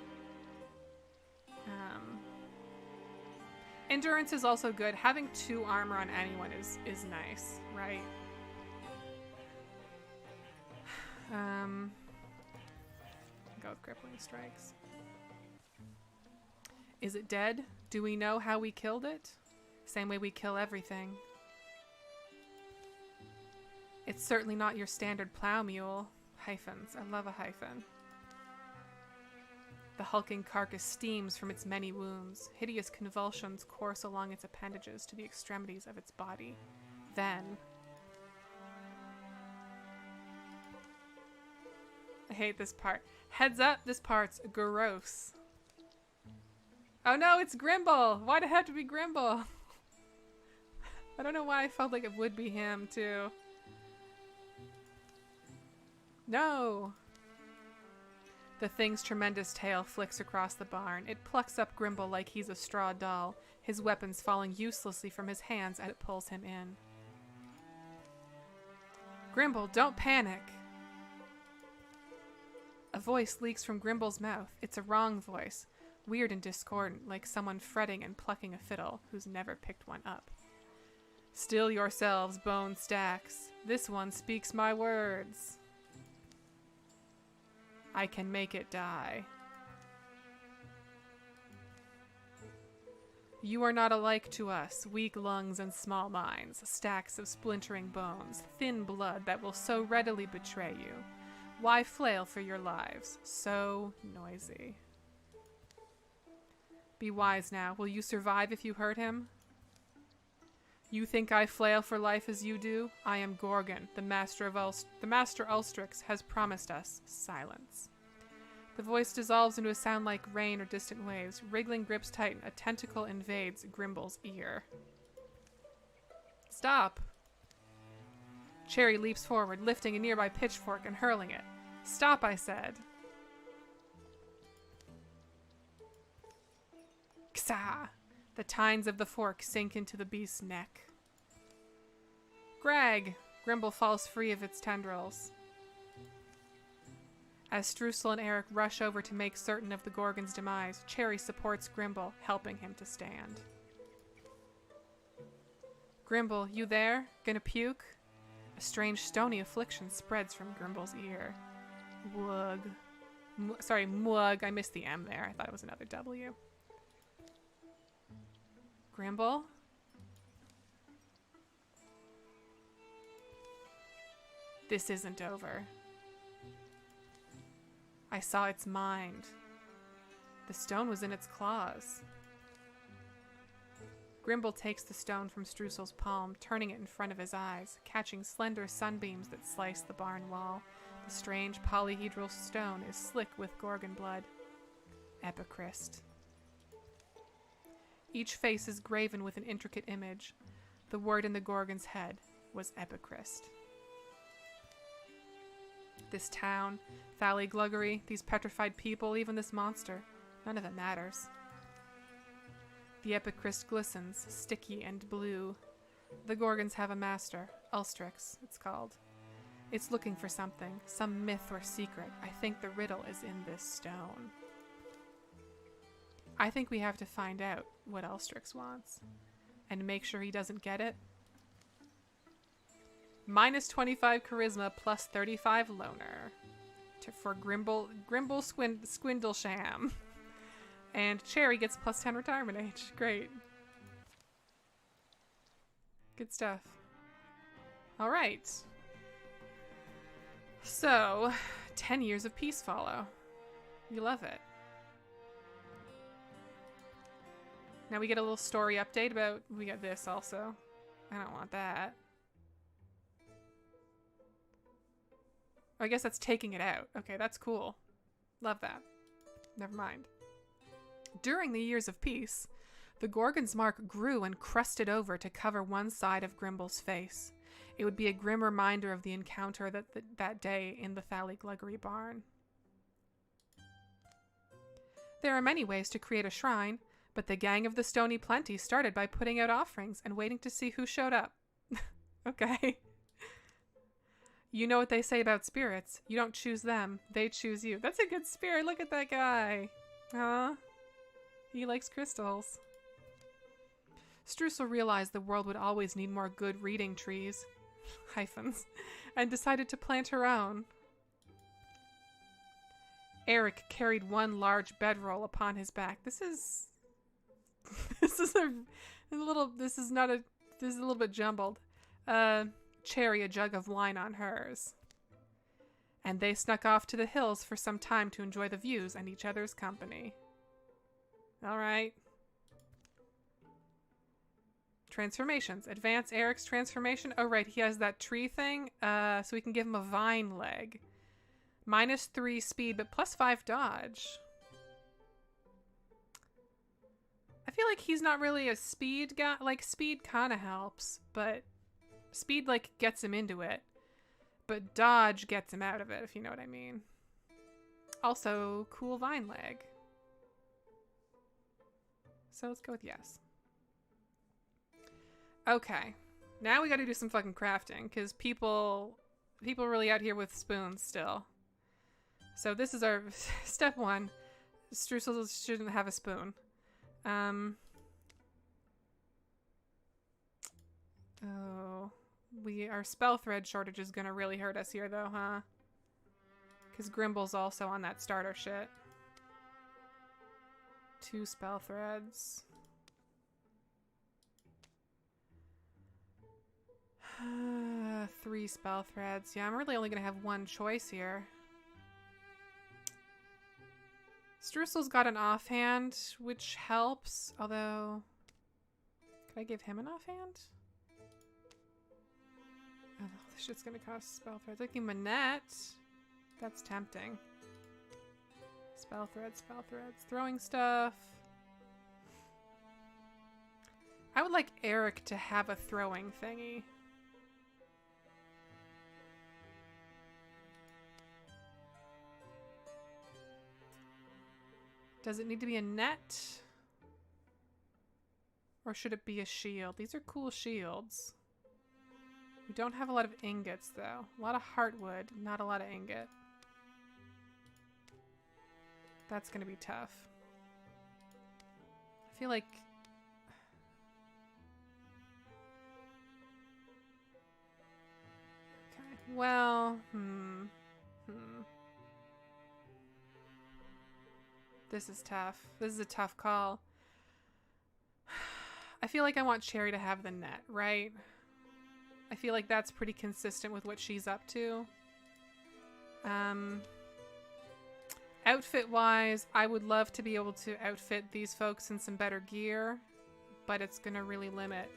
Endurance is also good. Having 2 armor on anyone is nice, right? Go with crippling strikes. Is it dead? Do we know how we killed it? Same way we kill everything. It's certainly not your standard plow mule. Hyphens. I love a hyphen. The hulking carcass steams from its many wounds. Hideous convulsions course along its appendages to the extremities of its body. Then... I hate this part. Heads up, this part's gross. Oh no, it's Grimble! Why'd it have to be Grimble? I don't know why I felt like it would be him, too. No! The thing's tremendous tail flicks across the barn. It plucks up Grimble like he's a straw doll, his weapons falling uselessly from his hands as it pulls him in. Grimble, don't panic! A voice leaks from Grimble's mouth. It's a wrong voice. Weird and discordant, like someone fretting and plucking a fiddle who's never picked one up. Still yourselves, bone stacks. This one speaks my words. I can make it die. You are not alike to us, weak lungs and small minds, stacks of splintering bones, thin blood that will so readily betray you. Why flail for your lives? So noisy. Be wise now. Will you survive if you hurt him? You think I flail for life as you do? I am Gorgon, the master Ulstrix has promised us silence. The voice dissolves into a sound like rain or distant waves. Wriggling grips tighten. A tentacle invades Grimble's ear. Stop! Cherry leaps forward, lifting a nearby pitchfork and hurling it. Stop, I said. Ksa! The tines of the fork sink into the beast's neck. Greg! Grimble falls free of its tendrils. As Streusel and Eric rush over to make certain of the Gorgon's demise, Cherry supports Grimble, helping him to stand. Grimble, you there? Gonna puke? A strange stony affliction spreads from Grimble's ear. Wug. Sorry, Mwug. I missed the M there. I thought it was another W. Grimble? This isn't over. I saw its mind. The stone was in its claws. Grimble takes the stone from Streusel's palm, turning it in front of his eyes, catching slender sunbeams that slice the barn wall. The strange polyhedral stone is slick with gorgon blood. Epicryst. Each face is graven with an intricate image. The word in the Gorgon's head was Epicryst. This town, Thali, Gluggery, these petrified people, even this monster, none of it matters. The Epicryst glistens, sticky and blue. The Gorgons have a master, Ulstrix, it's called. It's looking for something, some myth or secret. I think the riddle is in this stone. I think we have to find out what Ulstrix wants, and make sure he doesn't get it. Minus 25 charisma, plus 35 loner. For Grimble Squindlesham. And Cherry gets plus 10 retirement age. Great. Good stuff. Alright. So, 10 years of peace follow. You love it. Now we get a little story update about... We got this also. I don't want that. I guess that's taking it out. Okay, that's cool. Love that. Never mind. During the years of peace, the Gorgon's mark grew and crusted over to cover one side of Grimbl's face. It would be a grim reminder of the encounter that day in the Thali Gluggery barn. There are many ways to create a shrine, but the gang of the Stony Plenty started by putting out offerings and waiting to see who showed up. Okay. You know what they say about spirits. You don't choose them, they choose you. That's a good spirit. Look at that guy. Huh? He likes crystals. Streusel realized the world would always need more good reading trees, hyphens, and decided to plant her own. Eric carried one large bedroll upon his back. This is a little bit jumbled. Cherry a jug of wine on hers. And they snuck off to the hills for some time to enjoy the views and each other's company. All right. Transformations. Advance Eric's transformation. Oh, right. He has that tree thing. So we can give him a vine leg. -3 speed, but +5 dodge. I feel like he's not really a speed guy. Like, speed kind of helps, but speed, like, gets him into it. But dodge gets him out of it, if you know what I mean. Also, cool vine leg. So let's go with yes. Okay. Now we gotta do some fucking crafting, because people really out here with spoons still. So this is our step 1. Streusel shouldn't have a spoon. Oh, our spell thread shortage is gonna really hurt us here though, huh? Because Grimbl's also on that starter shit. 2 spell threads. 3 spell threads. Yeah, I'm really only gonna have one choice here. Streusel's got an offhand, which helps, although... Could I give him an offhand? Oh, this shit's gonna cost spell threads. I can give him a net. That's tempting. Spell threads, spell threads. Throwing stuff. I would like Eric to have a throwing thingy. Does it need to be a net? Or should it be a shield? These are cool shields. We don't have a lot of ingots, though. A lot of heartwood, not a lot of ingot. That's gonna be tough. I feel like... Okay, well, This is tough. This is a tough call. I feel like I want Cherry to have the net, right? I feel like that's pretty consistent with what she's up to. Outfit-wise, I would love to be able to outfit these folks in some better gear, but it's going to really limit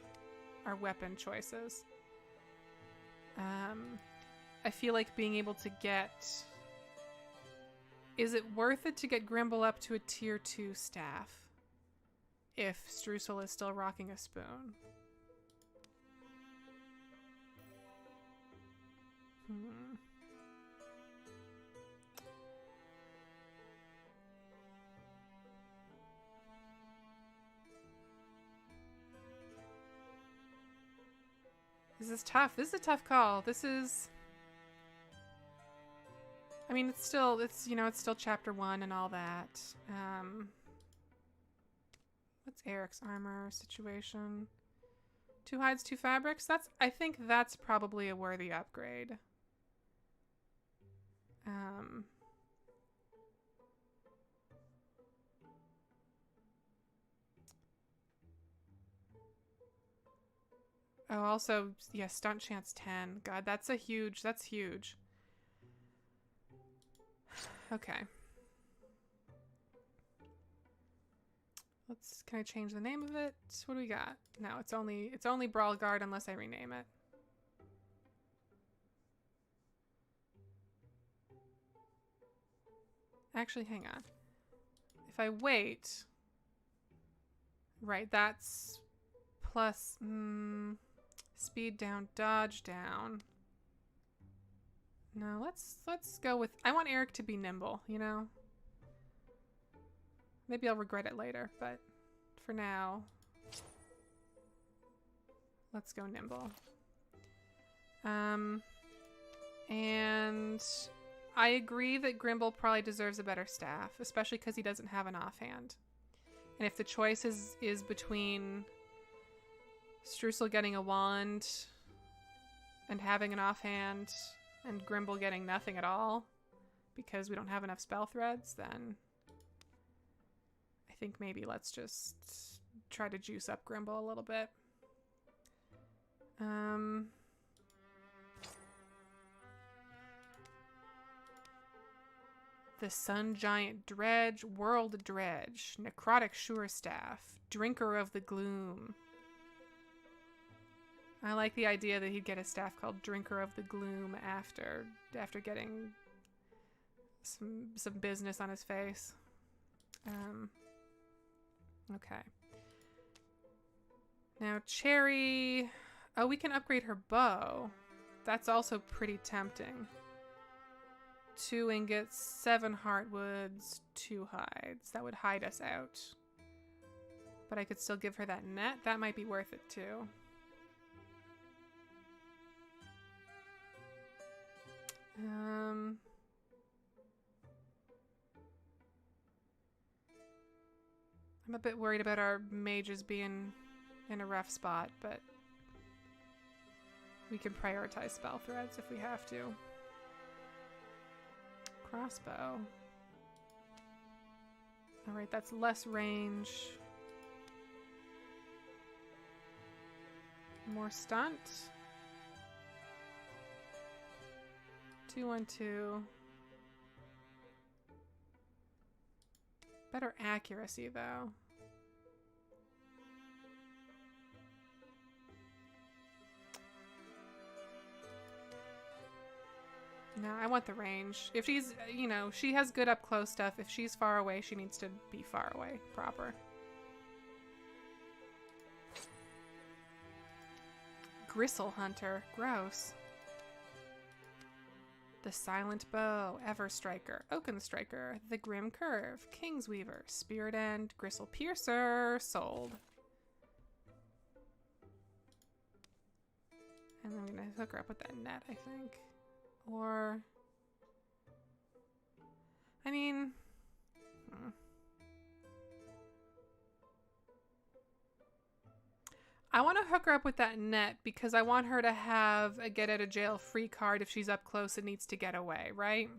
our weapon choices. I feel like being able to get... Is it worth it to get Grimble up to a tier 2 staff if Streusel is still rocking a spoon? This is tough. This is a tough call. This is... I mean, it's still chapter 1 and all that. What's Eric's armor situation? 2 hides, 2 fabrics? I think that's probably a worthy upgrade. Oh, also, yeah, stunt chance 10. God, that's huge. Okay. Can I change the name of it? What do we got? No, it's only Brawl Guard unless I rename it. Actually, hang on. If I wait, right, that's plus speed down, dodge down. No, let's go with, I want Eric to be nimble, you know? Maybe I'll regret it later, but for now, let's go nimble. And I agree that Grimble probably deserves a better staff, especially because he doesn't have an offhand. And if the choice is between Streusel getting a wand and having an offhand and Grimble getting nothing at all because we don't have enough spell threads, then I think maybe let's just try to juice up Grimble a little bit. The Sun Giant Dredge, World Dredge, Necrotic Sure Staff, Drinker of the Gloom. I like the idea that he'd get a staff called Drinker of the Gloom after getting some business on his face. Okay. Now Cherry, oh, we can upgrade her bow. That's also pretty tempting. 2 ingots, 7 heartwoods, 2 hides. That would hide us out. But I could still give her that net. That might be worth it too. I'm a bit worried about our mages being in a rough spot, but we can prioritize spell threads if we have to. Crossbow. Alright, that's less range. More stunt. 2-1-2. Better accuracy, though. No, I want the range. If she's, you know, she has good up close stuff. If she's far away, she needs to be far away, proper. Gristle Hunter, gross. The Silent Bow, Everstriker, Oaken Striker, The Grim Curve, Kingsweaver, Spirit End, Gristle Piercer, sold. And I'm gonna hook her up with that net, I think. Or, I mean, I want to hook her up with that net because I want her to have a get out of jail free card if she's up close and needs to get away, right?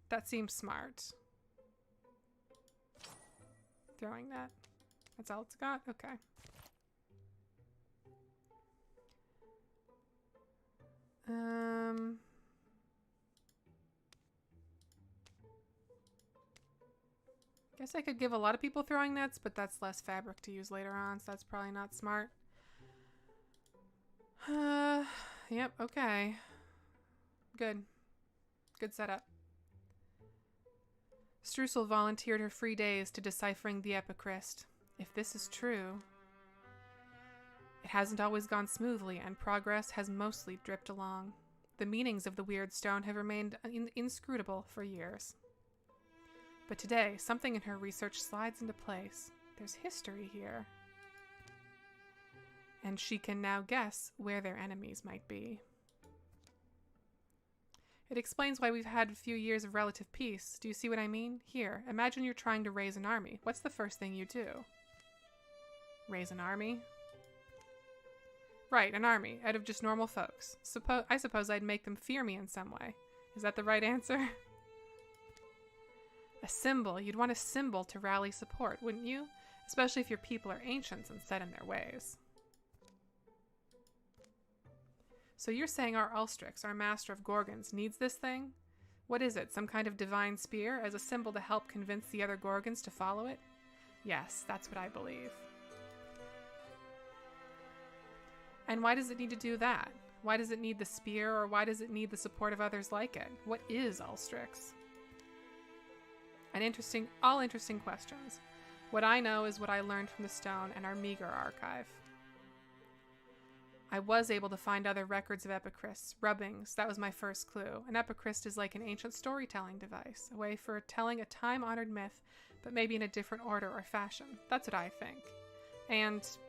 That seems smart. Throwing that. That's all it's got? Okay. Guess I could give a lot of people throwing nets, but that's less fabric to use later on, so that's probably not smart. Yep, okay. Good. Good setup. Streusel volunteered her free days to Deciphering the Epicryst. If this is true, it hasn't always gone smoothly, and progress has mostly dripped along. The meanings of the weird stone have remained inscrutable for years. But today, something in her research slides into place. There's history here. And she can now guess where their enemies might be. It explains why we've had a few years of relative peace. Do you see what I mean? Here, imagine you're trying to raise an army. What's the first thing you do? Raise an army? Right, an army, out of just normal folks. I suppose I'd make them fear me in some way. Is that the right answer? A symbol. You'd want a symbol to rally support, wouldn't you? Especially if your people are ancients and set in their ways. So you're saying our Ulstrix, our master of Gorgons, needs this thing? What is it? Some kind of divine spear as a symbol to help convince the other gorgons to follow it? Yes, that's what I believe. And why does it need to do that? Why does it need the spear, or why does it need the support of others like it? What is Ulstrix? All interesting questions. What I know is what I learned from the stone and our meager archive. I was able to find other records of epicrysts, rubbings. That was my first clue. An epicryst is like an ancient storytelling device, a way for telling a time-honored myth, but maybe in a different order or fashion. That's what I think.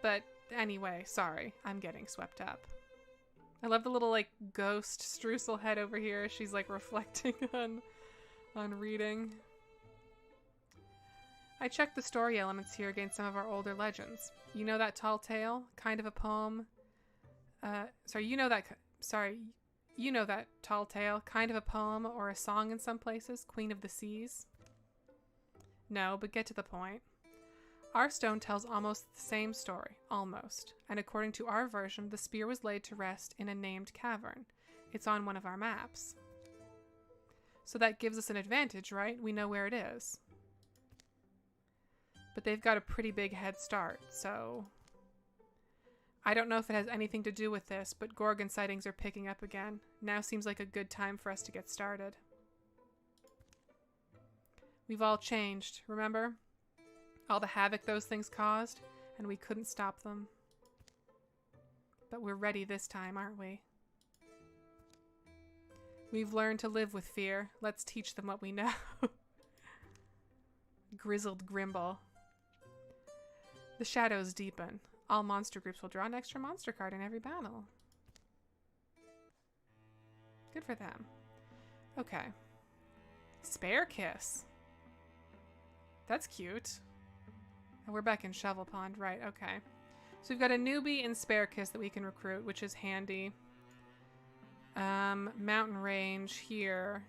But anyway, sorry, I'm getting swept up. I love the little, like, ghost Streusel head over here. She's, like, reflecting on reading. I checked the story elements here against some of our older legends. You know that tall tale? Kind of a poem? You know that tall tale? Kind of a poem or a song in some places? Queen of the Seas? No, but get to the point. Our stone tells almost the same story, almost, and according to our version, the spear was laid to rest in a named cavern. It's on one of our maps. So that gives us an advantage, right? We know where it is. But they've got a pretty big head start, so... I don't know if it has anything to do with this, but gorgon sightings are picking up again. Now seems like a good time for us to get started. We've all changed, remember? All the havoc those things caused, and we couldn't stop them. But we're ready this time, aren't we? We've learned to live with fear. Let's teach them what we know. Grizzled Grimble. The shadows deepen. All monster groups will draw an extra monster card in every battle. Good for them. Okay. Spare Kiss. That's cute. And we're back in Shovel Pond, right, okay. So we've got a newbie in Spare Kiss that we can recruit, which is handy. Mountain range here.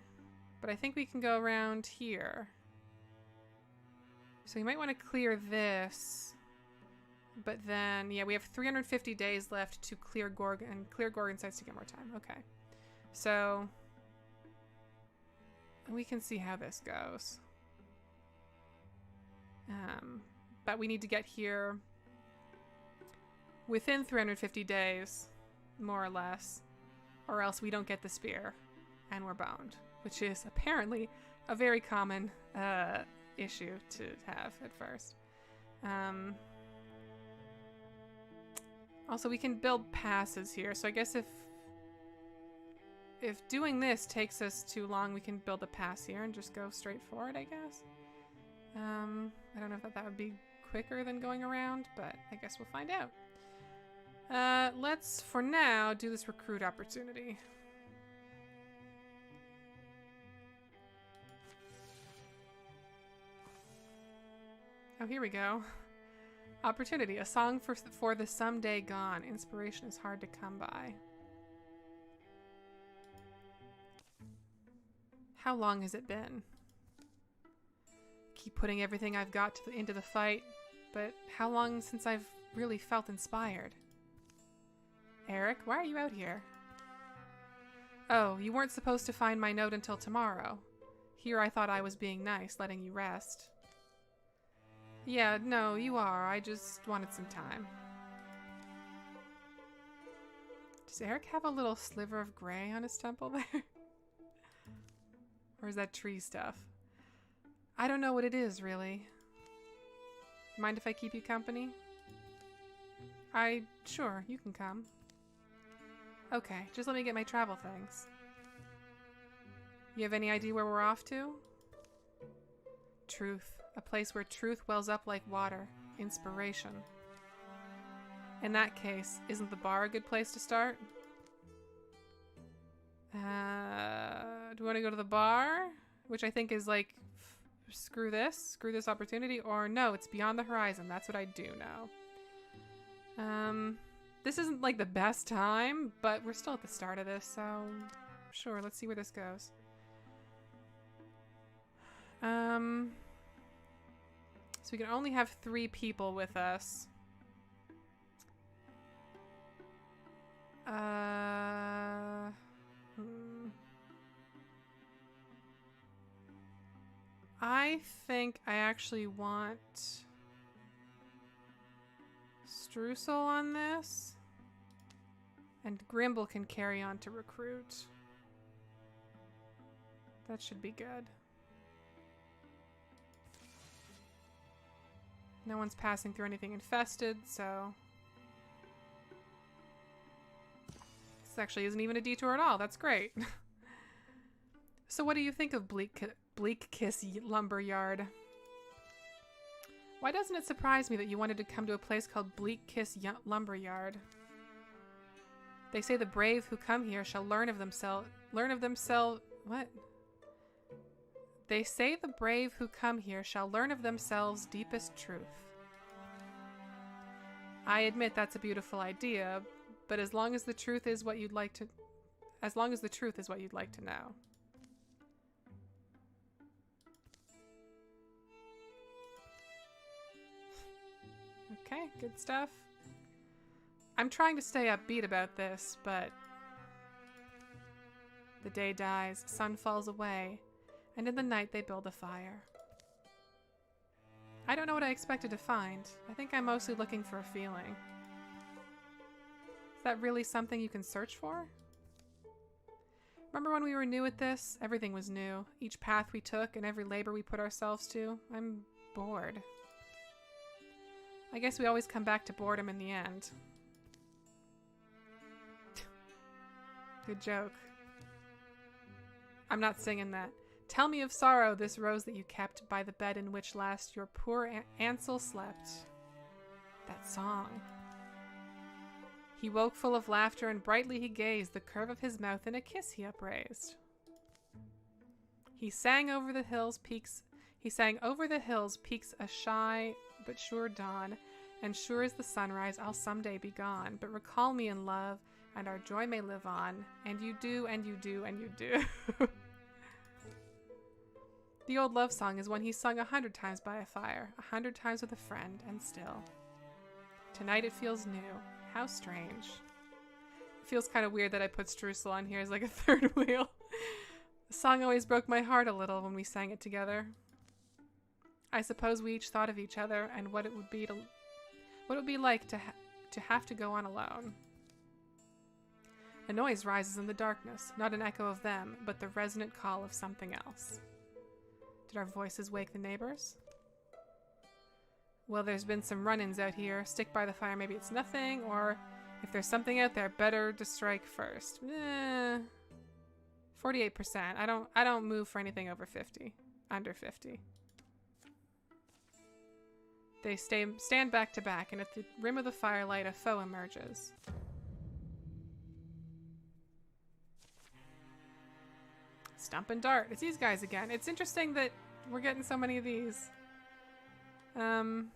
But I think we can go around here. So you might want to clear this. But then, yeah, we have 350 days left to clear gorgon sites to get more time. Okay. So we can see how this goes. But we need to get here within 350 days, more or less, or else we don't get the spear and we're boned, which is apparently a very common issue to have at first. Also, we can build passes here, so I guess if doing this takes us too long, we can build a pass here and just go straight forward, I guess. I don't know if that would be quicker than going around, but I guess we'll find out. Let's, for now, do this recruit opportunity. Oh, here we go. Opportunity. A song for the someday gone. Inspiration is hard to come by. How long has it been? Keep putting everything I've got into the fight, but how long since I've really felt inspired? Eric, why are you out here? Oh, you weren't supposed to find my note until tomorrow. Here I thought I was being nice, letting you rest. Yeah, no, you are. I just wanted some time. Does Eric have a little sliver of gray on his temple there? Or is that tree stuff? I don't know what it is, really. Mind if I keep you company? Sure, you can come. Okay, just let me get my travel things. You have any idea where we're off to? Truth. A place where truth wells up like water. Inspiration. In that case, isn't the bar a good place to start? Do we want to go to the bar? Which I think is like, screw this opportunity. Or no, it's beyond the horizon. That's what I do know. This isn't like the best time, but we're still at the start of this, so sure, let's see where this goes. So we can only have 3 people with us. I think I actually want Streusel on this. And Grimbling can carry on to recruit. That should be good. No one's passing through anything infested, so... This actually isn't even a detour at all. That's great. So what do you think of Bleak Kiss Lumberyard? Why doesn't it surprise me that you wanted to come to a place called Bleak Kiss Lumberyard? They say the brave who come here shall learn of themselves... What? They say the brave who come here shall learn of themselves deepest truth. I admit that's a beautiful idea, but as long as the truth is what you'd like to... As long as the truth is what you'd like to know. Okay, good stuff. I'm trying to stay upbeat about this, but... The day dies, sun falls away, and in the night they build a fire. I don't know what I expected to find. I think I'm mostly looking for a feeling. Is that really something you can search for? Remember when we were new at this? Everything was new. Each path we took and every labor we put ourselves to. I'm bored. I guess we always come back to boredom in the end. Good joke. I'm not singing that. Tell me of sorrow, this rose that you kept by the bed in which last your poor Ansel slept. That song. He woke full of laughter and brightly he gazed, the curve of his mouth in a kiss he upraised. He sang over the hills peaks a shy but sure dawn, and sure as the sunrise I'll someday be gone, but recall me in love, and our joy may live on, and you do, and you do, and you do. The old love song is one he sung 100 times by a fire, 100 times with a friend, and still. Tonight it feels new. How strange. It feels kind of weird that I put Streusel on here as like a third wheel. The song always broke my heart a little when we sang it together. I suppose we each thought of each other and what it would be like to have to go on alone. A noise rises in the darkness, not an echo of them, but the resonant call of something else. Did our voices wake the neighbors? Well, there's been some run-ins out here. Stick by the fire, maybe it's nothing, or if there's something out there, better to strike first. 48%. I don't move for anything over 50. Under 50. They stand back to back, and at the rim of the firelight, a foe emerges. Stump and dart. It's these guys again. It's interesting that we're getting so many of these. Kind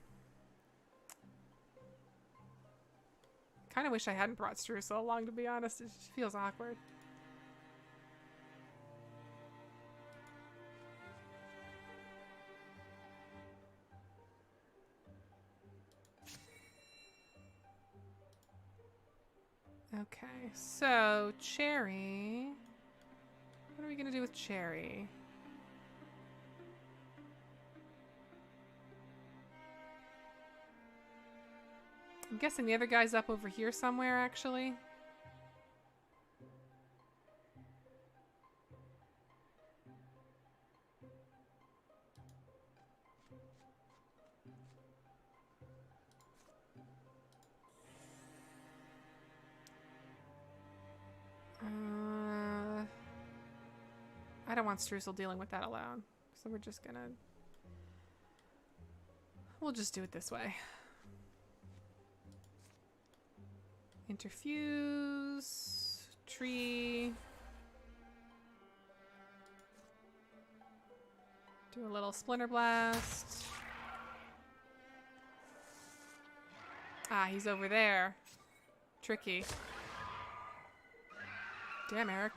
of wish I hadn't brought Streusel along, to be honest. It just feels awkward. Okay, so Cherry. What are we gonna do with Cherry? I'm guessing the other guy's up over here somewhere, actually. I don't want Streusel dealing with that alone, so we're just gonna... We'll just do it this way. Interfuse, tree. Do a little splinter blast. Ah, he's over there. Tricky. Damn, Eric.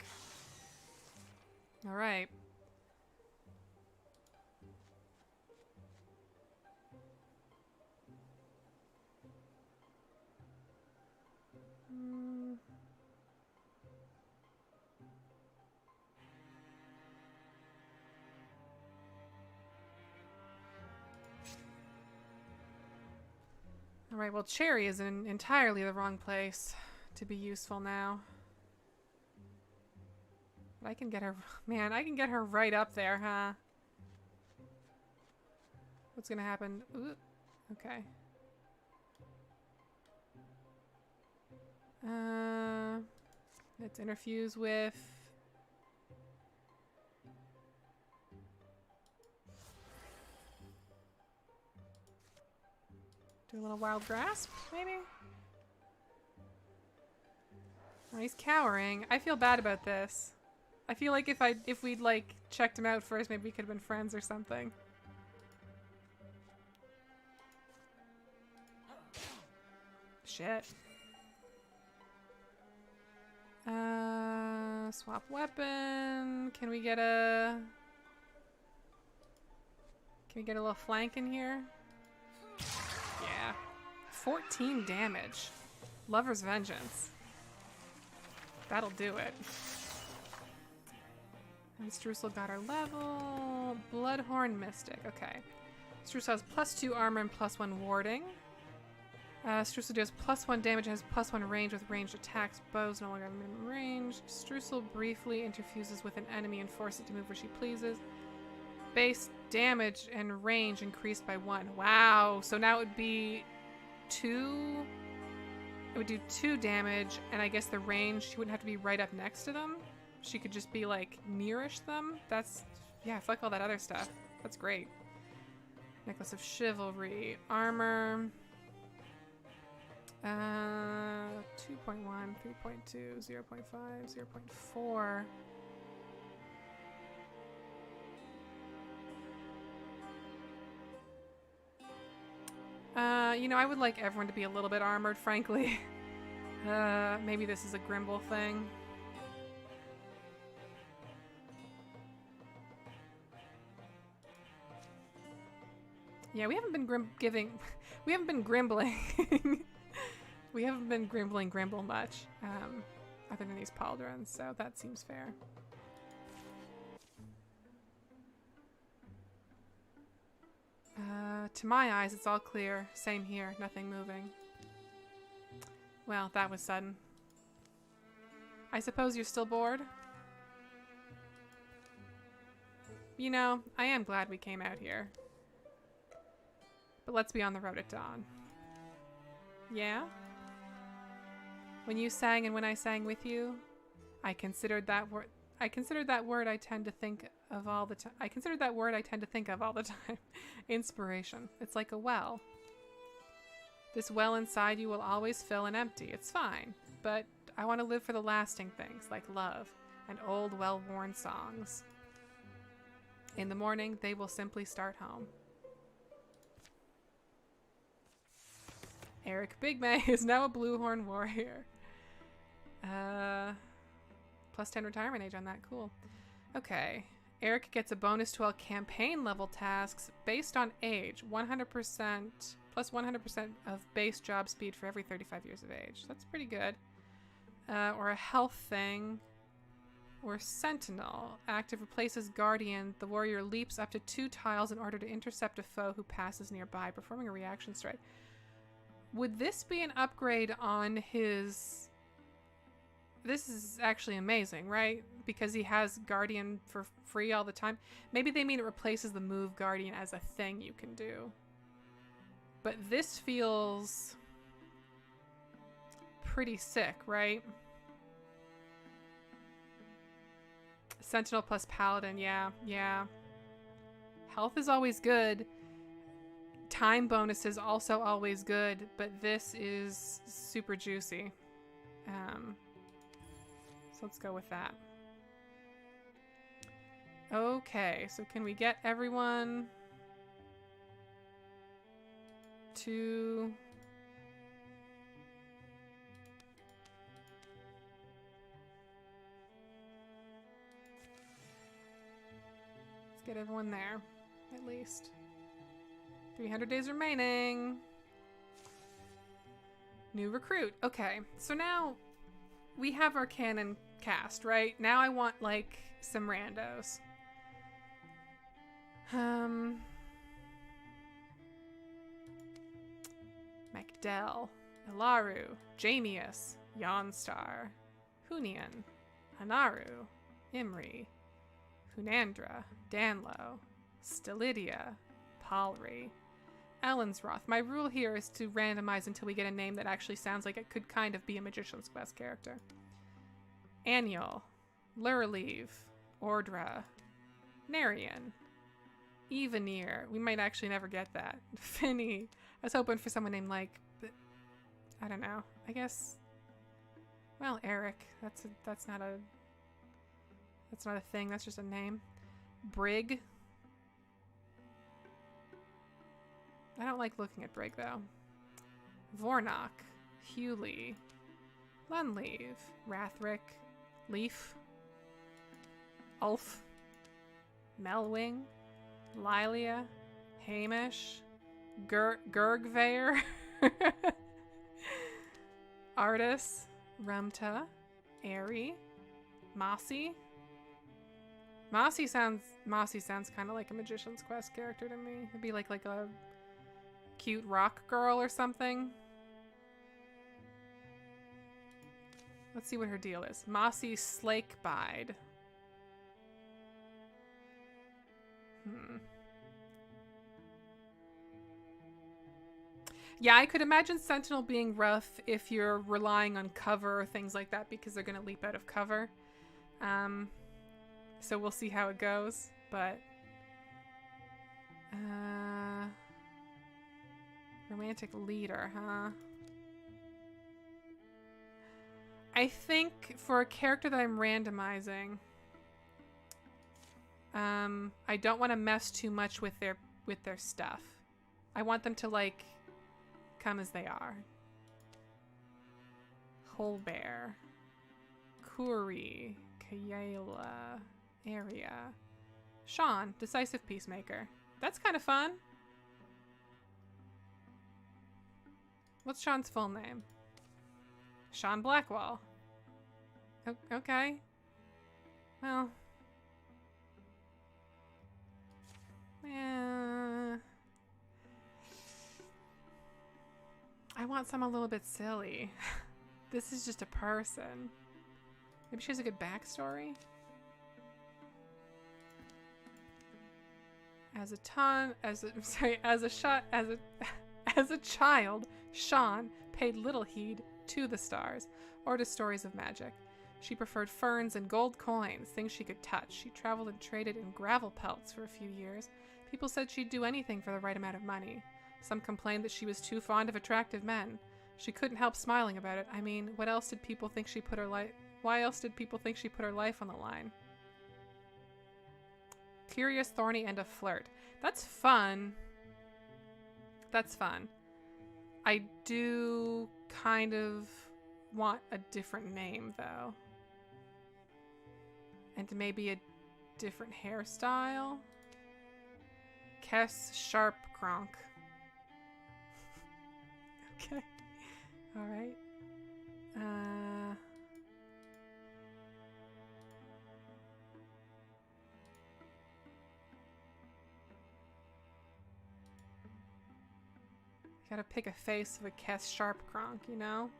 All right. Alright, well, Cherry is in entirely the wrong place to be useful now. But I can get her... Man, I can get her right up there, huh? What's gonna happen? Ooh, okay. Let's interfuse with... Do a little wild grasp, maybe? Oh, he's cowering. I feel bad about this. I feel like if we'd like checked him out first, maybe we could have been friends or something. Shit. Swap weapon. Can we get a little flank in here? Yeah. 14 damage. Lover's Vengeance. That'll do it. And Streusel got our level. Bloodhorn Mystic. Okay. Streusel has +2 armor and +1 warding. Streusel deals +1 damage and has +1 range with ranged attacks. Bows no longer have minimum range. Streusel briefly interfuses with an enemy and forces it to move where she pleases. Base damage and range increased by 1. Wow. So now it would be 2... It would do 2 damage, and I guess the range, she wouldn't have to be right up next to them. She could just be, like, nearish them. That's... Yeah, fuck all that other stuff. That's great. Necklace of Chivalry. Armor... 2.1, 3.2, 0.5, 0.4. You know, I would like everyone to be a little bit armored, frankly. Maybe this is a Grimble thing. Yeah, we haven't been we haven't been grimbling. We haven't been grimble much, other than these pauldrons, so that seems fair. To my eyes, it's all clear. Same here, nothing moving. Well, that was sudden. I suppose you're still bored? You know, I am glad we came out here. But let's be on the road at dawn. Yeah? When you sang and when I sang with you, I considered that word I tend to think of all the time. Inspiration. It's like a well. This well inside you will always fill and empty. It's fine. But I want to live for the lasting things, like love and old, well-worn songs. In the morning, they will simply start home. Eric Bigmay is now a Bluehorn warrior. +10 retirement age on that. Cool. Okay. Eric gets a bonus to all campaign level tasks based on age. 100% plus 100% of base job speed for every 35 years of age. That's pretty good. Or a health thing. Or Sentinel. Active replaces Guardian. The warrior leaps up to 2 tiles in order to intercept a foe who passes nearby, performing a reaction strike. Would this be an upgrade on his... This is actually amazing, right? Because he has Guardian for free all the time. Maybe they mean it replaces the move Guardian as a thing you can do. But this feels pretty sick, right? Sentinel plus Paladin, yeah. Health is always good. Time bonus is also always good, but this is super juicy. So let's go with that. Okay, so can we get everyone to... Let's get everyone there, at least. 300 days remaining. New recruit. Okay, so now we have our cannon cast, right? Now I want, like, some randos. Macdell, Ilaru, Jamius, Yonstar, Hunian, Hanaru, Imri, Hunandra, Danlo, Stylidia, Palri, Ellensroth. My rule here is to randomize until we get a name that actually sounds like it could kind of be a Magician's Quest character. Annual, Lurleave, Ordra, Narian, Evenir. We might actually never get that. Finny. I was hoping for someone named like, but I don't know. I guess. Well, Eric. That's not a thing. That's just a name. Brig. I don't like looking at Brig though. Vornock, Hewley, Lunleave, Rathrick, Leaf, Ulf, Melwing, Lilia, Hamish, Gurgvair, Artis, Rumta, Airy, Mossy. Mossy sounds kind of like a Magician's Quest character to me. It'd be like a cute rock girl or something. Let's see what her deal is. Mossy Slakebide. Yeah, I could imagine Sentinel being rough if you're relying on cover or things like that because they're going to leap out of cover. So we'll see how it goes, but romantic leader, huh? I think for a character that I'm randomizing, I don't want to mess too much with their stuff. I want them to like come as they are. Holbear, Kuri, Kayla, Area, Sean, Decisive Peacemaker. That's kind of fun. What's Sean's full name? Sean Blackwall. Okay. Well. I want some a little bit silly. This is just a person. Maybe she has a good backstory. As a child, Sean paid little heed to the stars or to stories of magic. She preferred ferns and gold coins, things she could touch. She traveled and traded in gravel pelts for a few years. People said she'd do anything for the right amount of money. Some complained that she was too fond of attractive men. She couldn't help smiling about it. I mean, what else did people think she put her life? Why else did people think she put her life on the line? Curious, thorny, and a flirt. That's fun. That's fun. I do kind of want a different name, though. And maybe a different hairstyle. Kess Sharp Kronk. Okay. Alright. Gotta pick a face of a Kess Sharp Kronk, you know?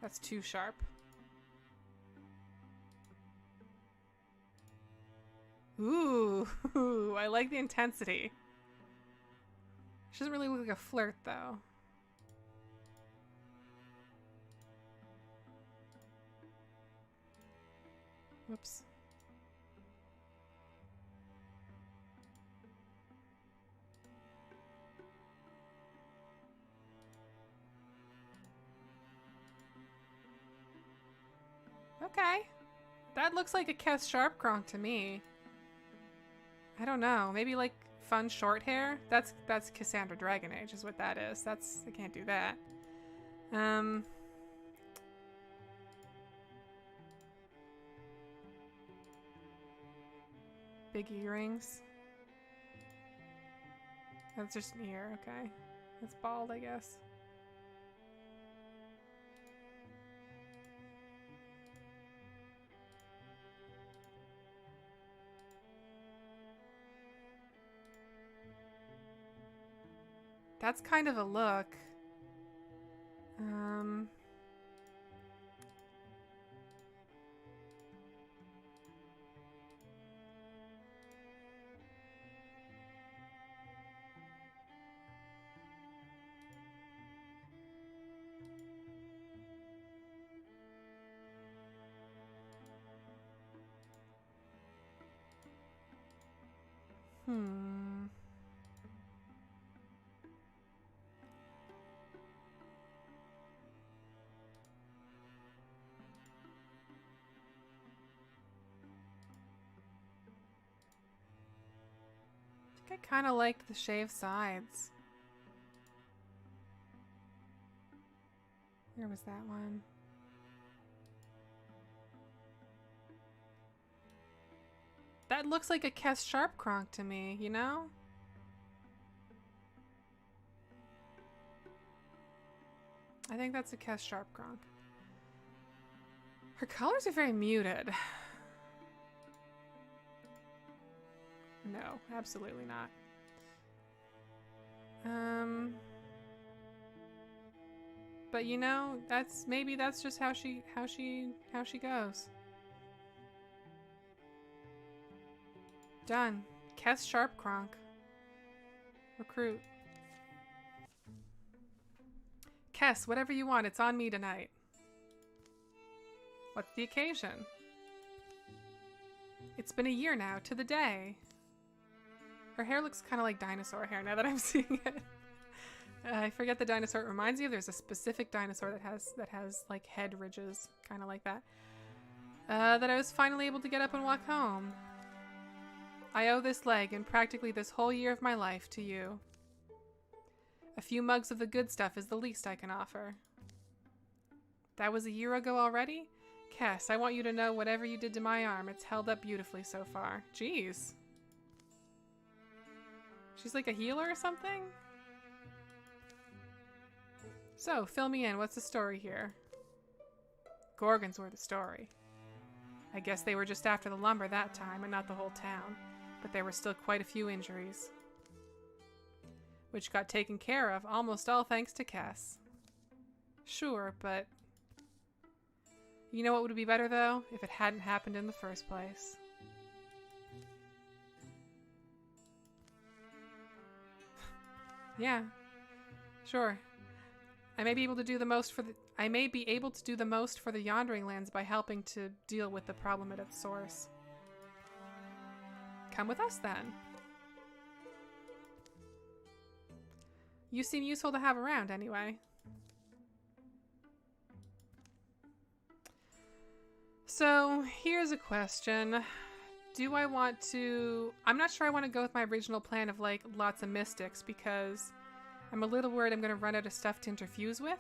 That's too sharp. Ooh, I like the intensity. She doesn't really look like a flirt, though. Whoops. Okay. That looks like a Kess Sharp Kronk to me. I don't know. Maybe like fun short hair? That's Cassandra Dragon Age is what that is. I can't do that. Big earrings. That's just an ear, okay. That's bald, I guess. That's kind of a look. I kind of like the shaved sides. Where was that one? That looks like a Kess Sharpcronk to me, you know? I think that's a Kess Sharpcronk. Her colors are very muted. No, absolutely not. But you know, maybe that's just how she goes. Done. Kess Sharpcronk. Recruit. Kess, whatever you want, it's on me tonight. What's the occasion? It's been a year now, to the day. Her hair looks kind of like dinosaur hair now that I'm seeing it. I forget the dinosaur it reminds me of. There's a specific dinosaur that has like head ridges, kind of like that. That I was finally able to get up and walk home. I owe this leg and practically this whole year of my life to you. A few mugs of the good stuff is the least I can offer. That was a year ago already? Kess, I want you to know whatever you did to my arm, it's held up beautifully so far. Jeez. She's like a healer or something? So, fill me in. What's the story here? Gorgons were the story. I guess they were just after the lumber that time and not the whole town, but there were still quite a few injuries. Which got taken care of, almost all thanks to Kess. Sure, but... You know what would be better, though? If it hadn't happened in the first place. Yeah. Sure. I may be able to do the most for the Yondering Lands by helping to deal with the problem at its source. Come with us, then. You seem useful to have around, anyway. So, here's a question. Do I want to... I'm not sure I want to go with my original plan of, like, lots of mystics, because I'm a little worried I'm going to run out of stuff to interfuse with.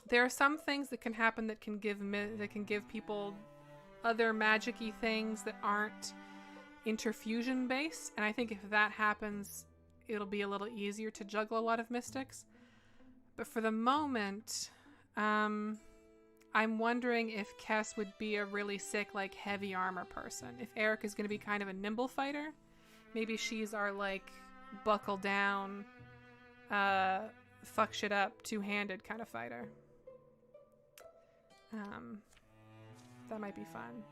There are some things that can happen that can give people other magic-y things that aren't interfusion based, and I think if that happens, it'll be a little easier to juggle a lot of mystics. But for the moment, I'm wondering if Kess would be a really sick, like, heavy armor person. If Eric is going to be kind of a nimble fighter, maybe she's our, like, buckle down, fuck shit up, two-handed kind of fighter. That might be fun.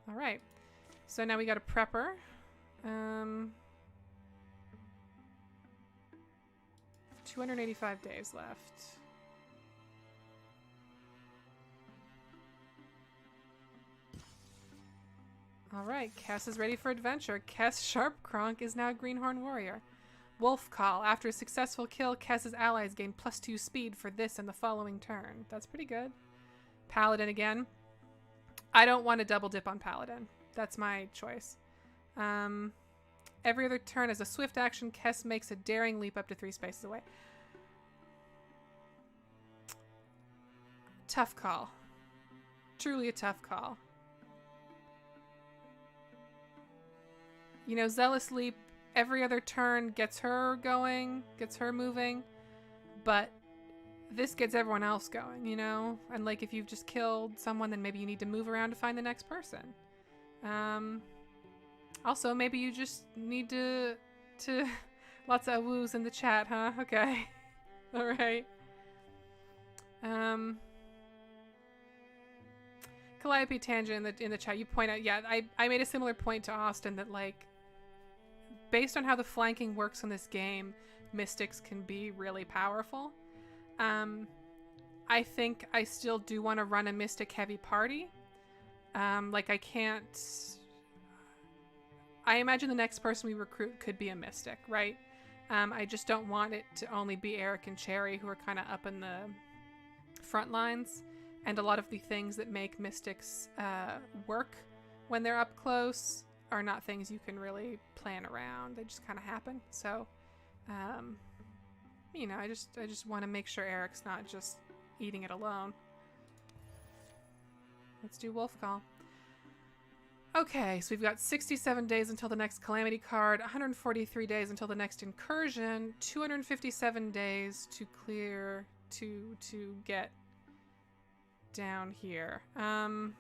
All right. So now we got a prepper. 285 days left. All right, Kess is ready for adventure. Kess Sharpcronk is now a Greenhorn Warrior. Wolf Call. After a successful kill, Kess's allies gain +2 speed for this and the following turn. That's pretty good. Paladin again. I don't want to double dip on Paladin. That's my choice. Every other turn as a swift action, Kess makes a daring leap up to 3 spaces away. Tough call. Truly a tough call. You know, Zealous Leap, every other turn gets her going, gets her moving, but this gets everyone else going, you know? And like if you've just killed someone, then maybe you need to move around to find the next person. Also, maybe you just need to lots of woos in the chat, huh? Okay. All right. Calliope Tangent in the chat, you point out, yeah, I made a similar point to Austin that, like, based on how the flanking works in this game, mystics can be really powerful. I think I still do want to run a mystic heavy party. Like, I imagine the next person we recruit could be a mystic, right? I just don't want it to only be Eric and Cherry, who are kind of up in the front lines. And a lot of the things that make mystics work when they're up close are not things you can really plan around. They just kind of happen. So, you know, I just want to make sure Eric's not just eating it alone. Let's do Wolf Call. Okay, so we've got 67 days until the next Calamity card, 143 days until the next Incursion, 257 days to clear, to get down here. For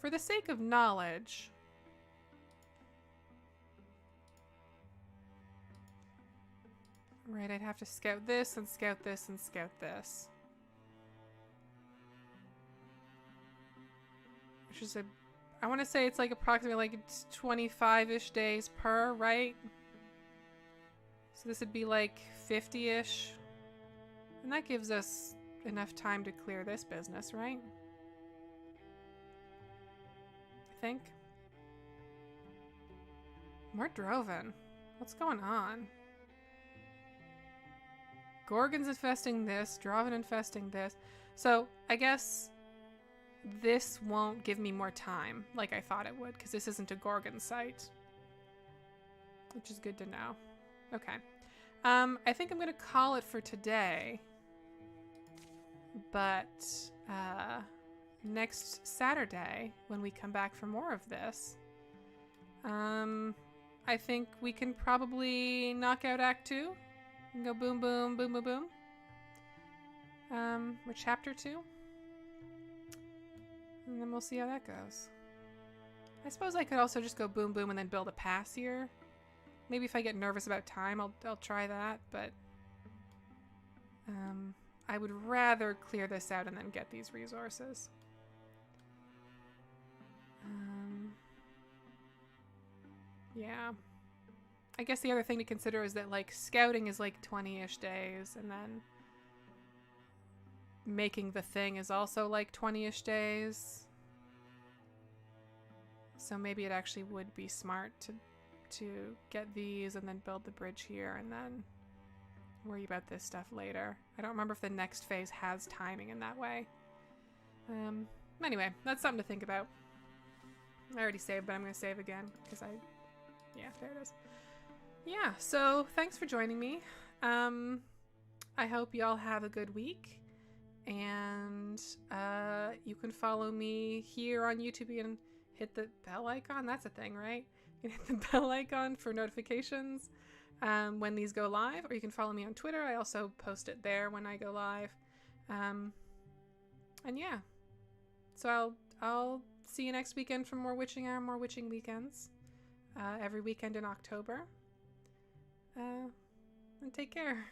the sake of knowledge, right, I'd have to scout this and scout this and scout this. Which is I want to say it's like approximately like 25-ish days per, right? So this would be like 50-ish. And that gives us enough time to clear this business, right? I think. More Droven. What's going on? Gorgon's infesting this, Droven infesting this. So I guess this won't give me more time like I thought it would, because this isn't a Gorgon site. Which is good to know. Okay. I think I'm going to call it for today. But next Saturday, when we come back for more of this, I think we can probably knock out Act 2 and go boom, boom, boom, boom, boom. Or Chapter 2. And then we'll see how that goes. I suppose I could also just go boom, boom, and then build a pass here. Maybe if I get nervous about time, I'll try that, but I would rather clear this out and then get these resources. Yeah. I guess the other thing to consider is that, like, scouting is like 20-ish days, and then making the thing is also like 20-ish days. So maybe it actually would be smart to get these and then build the bridge here and then worry about this stuff later. I don't remember if the next phase has timing in that way. Anyway, that's something to think about. I already saved, but I'm going to save again because yeah, there it is. Yeah, so thanks for joining me. I hope y'all have a good week. And you can follow me here on YouTube and hit the bell icon. That's a thing, right? You can hit the bell icon for notifications when these go live, or you can follow me on Twitter. I also post it there when I go live. And yeah, so I'll see you next weekend for more Witching Hour, more Witching Weekends, every weekend in October. And take care.